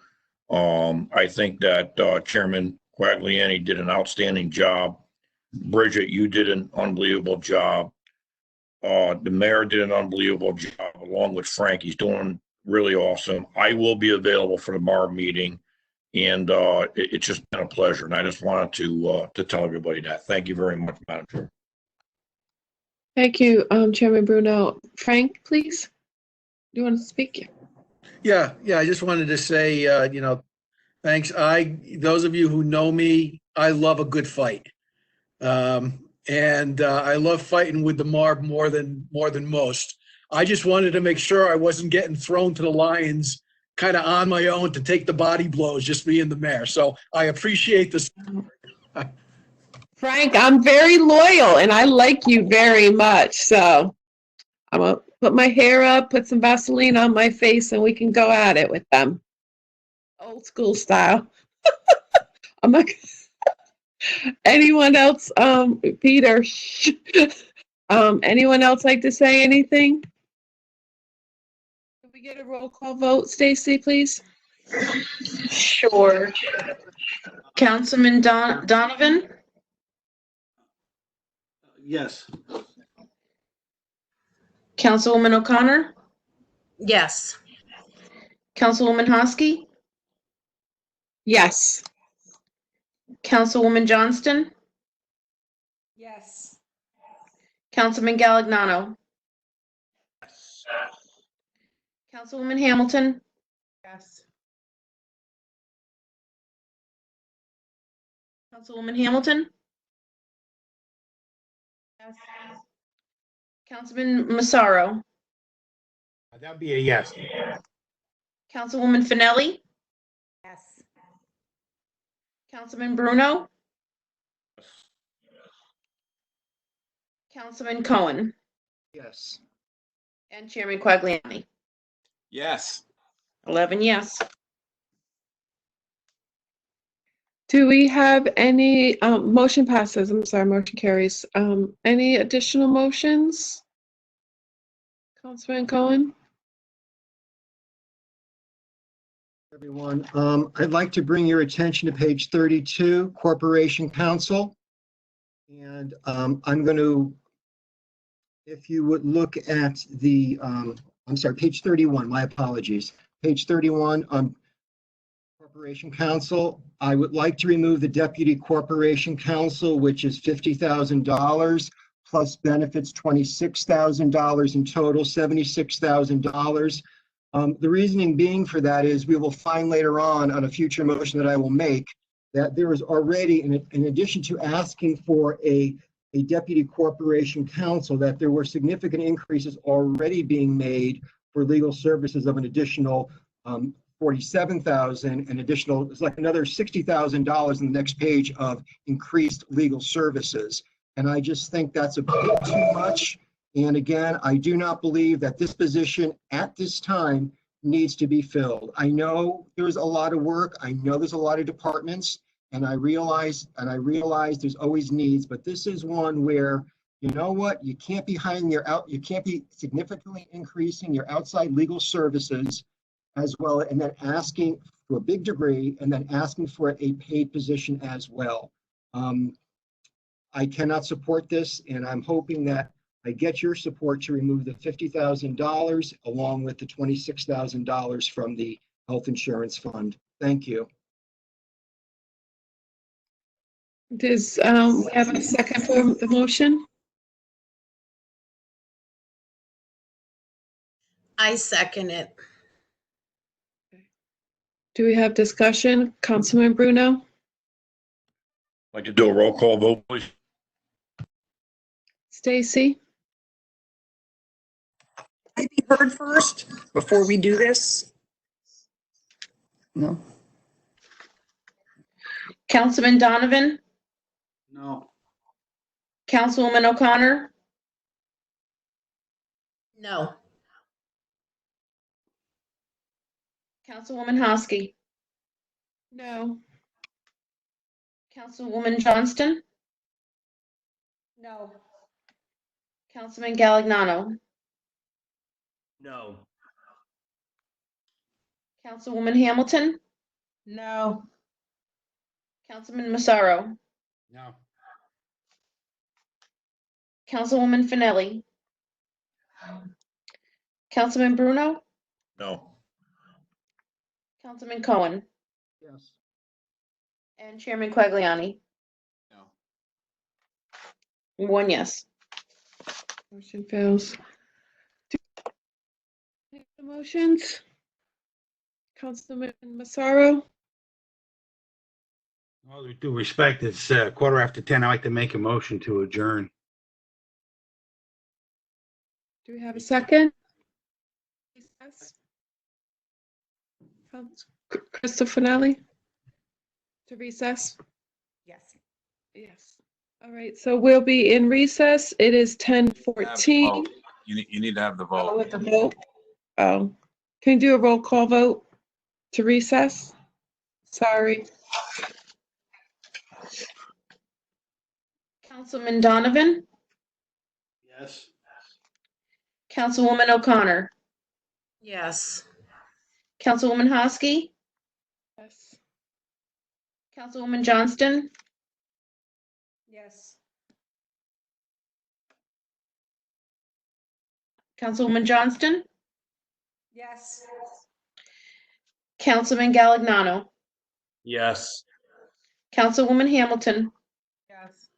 I think that Chairman Quagliani did an outstanding job. Bridget, you did an unbelievable job. The mayor did an unbelievable job along with Frank. He's doing really awesome. I will be available for tomorrow meeting, and it's just been a pleasure. And I just wanted to tell everybody that. Thank you very much, Madam Chair. Thank you, Chairman Bruno. Frank, please. Do you want to speak? Yeah, I just wanted to say, thanks. Those of you who know me, I love a good fight. And I love fighting with the Marb more than most. I just wanted to make sure I wasn't getting thrown to the lions kind of on my own to take the body blows, just me and the mayor. So I appreciate this. Frank, I'm very loyal and I like you very much. So I'm going to put my hair up, put some Vaseline on my face, and we can go at it with them. Old school style. I'm not. Anyone else? Peter. Anyone else like to say anything? Can we get a roll call vote, Stacy, please? Sure. Councilman Donovan? Yes. Councilwoman O'Connor? Yes. Councilwoman Hosky? Yes. Councilwoman Johnston? Yes. Councilman Galignano? Councilwoman Hamilton? Yes. Councilwoman Hamilton? Yes. Councilman Massaro? That'd be a yes. Councilwoman Finelli? Yes. Councilman Bruno? Councilman Cohen? Yes. And Chairman Quagliani? Yes. 11 yes. Do we have any, motion passes, I'm sorry, motion carries. Any additional motions? Councilman Cohen? Everyone, I'd like to bring your attention to page 32, Corporation Counsel. And I'm going to, if you would look at the, I'm sorry, page 31, my apologies. Page 31 on Corporation Counsel, I would like to remove the Deputy Corporation Counsel, which is $50,000 plus benefits, $26,000 in total, $76,000. The reasoning being for that is we will find later on a future motion that I will make that there is already, in addition to asking for a Deputy Corporation Counsel, that there were significant increases already being made for legal services of an additional $47,000, an additional, it's like another $60,000 in the next page of increased legal services. And I just think that's a bit too much. And again, I do not believe that this position at this time needs to be filled. I know there's a lot of work. I know there's a lot of departments, and I realize there's always needs, but this is one where, you know what, you can't be you can't be significantly increasing your outside legal services as well, and then asking to a big degree, and then asking for a paid position as well. I cannot support this, and I'm hoping that I get your support to remove the $50,000 along with the $26,000 from the health insurance fund. Thank you. Does we have a second for the motion? I second it. Do we have discussion? Councilman Bruno? I'd like to do a roll call vote, please. Stacy? Can I be heard first before we do this? No. Councilman Donovan? No. Councilwoman O'Connor? No. Councilwoman Hosky? No. Councilwoman Johnston? No. Councilman Galignano? No. Councilwoman Hamilton? No. Councilman Massaro, No. Councilwoman Finelli, Councilman Bruno, No. Councilman Cohen, Yes. and Chairman Quagliani. No. 1 yes. Motion fails. Any other motions? Councilman Massaro? All with due respect, it's 10:15. I'd like to make a motion to adjourn. Do we have a second? Recess? Crystal Finelli? To recess? Yes. Yes. All right, so we'll be in recess. It is 10:14. Oh, you need to have the Oh, vote. with the vote? Oh, can you do a roll call vote to recess? Sorry. Councilman Donovan, Yes. Councilwoman O'Connor, Yes. Councilwoman Hosky, Yes. Councilwoman Johnston, Yes. Councilwoman Johnston, Yes. Councilman Galignano, Yes. Councilwoman Hamilton, Yes.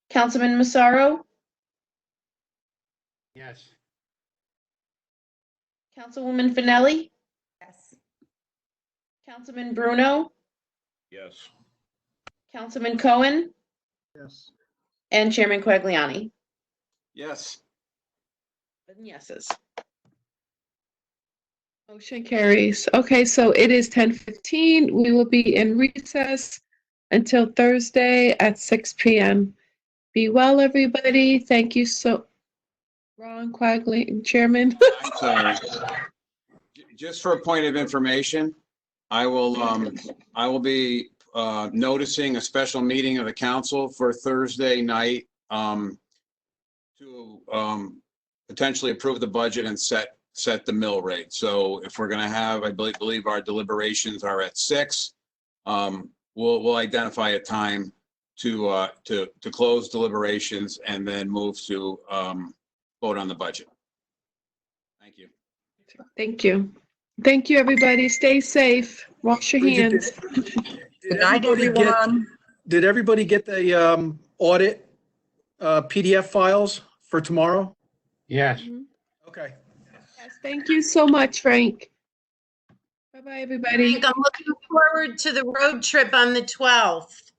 Councilman Massaro, Yes. Councilwoman Finelli, Yes. Councilman Bruno, Yes. Councilman Cohen, Yes. and Chairman Quagliani. Yes. 7 yeses. Motion carries. Okay, so it is 10:15. We will be in recess until Thursday at 6 p.m. Be well, everybody. Thank you so, Ron Quagley, Chairman. I'm sorry. Just for a point of information, I will be noticing a special meeting of the council for Thursday night to potentially approve the budget and set the mill rate. So if we're going to have, I believe our deliberations are at 6. We'll identify a time to close deliberations and then move to vote on the budget. Thank you. Thank you. Thank you, everybody. Stay safe. Wash your Bridget, hands. Did everybody get the audit PDF files for tomorrow? Yes. Mhm. Okay. Yes, thank you so much, Frank. Bye-bye, everybody. Frank, I'm looking forward to the road trip on the 12th.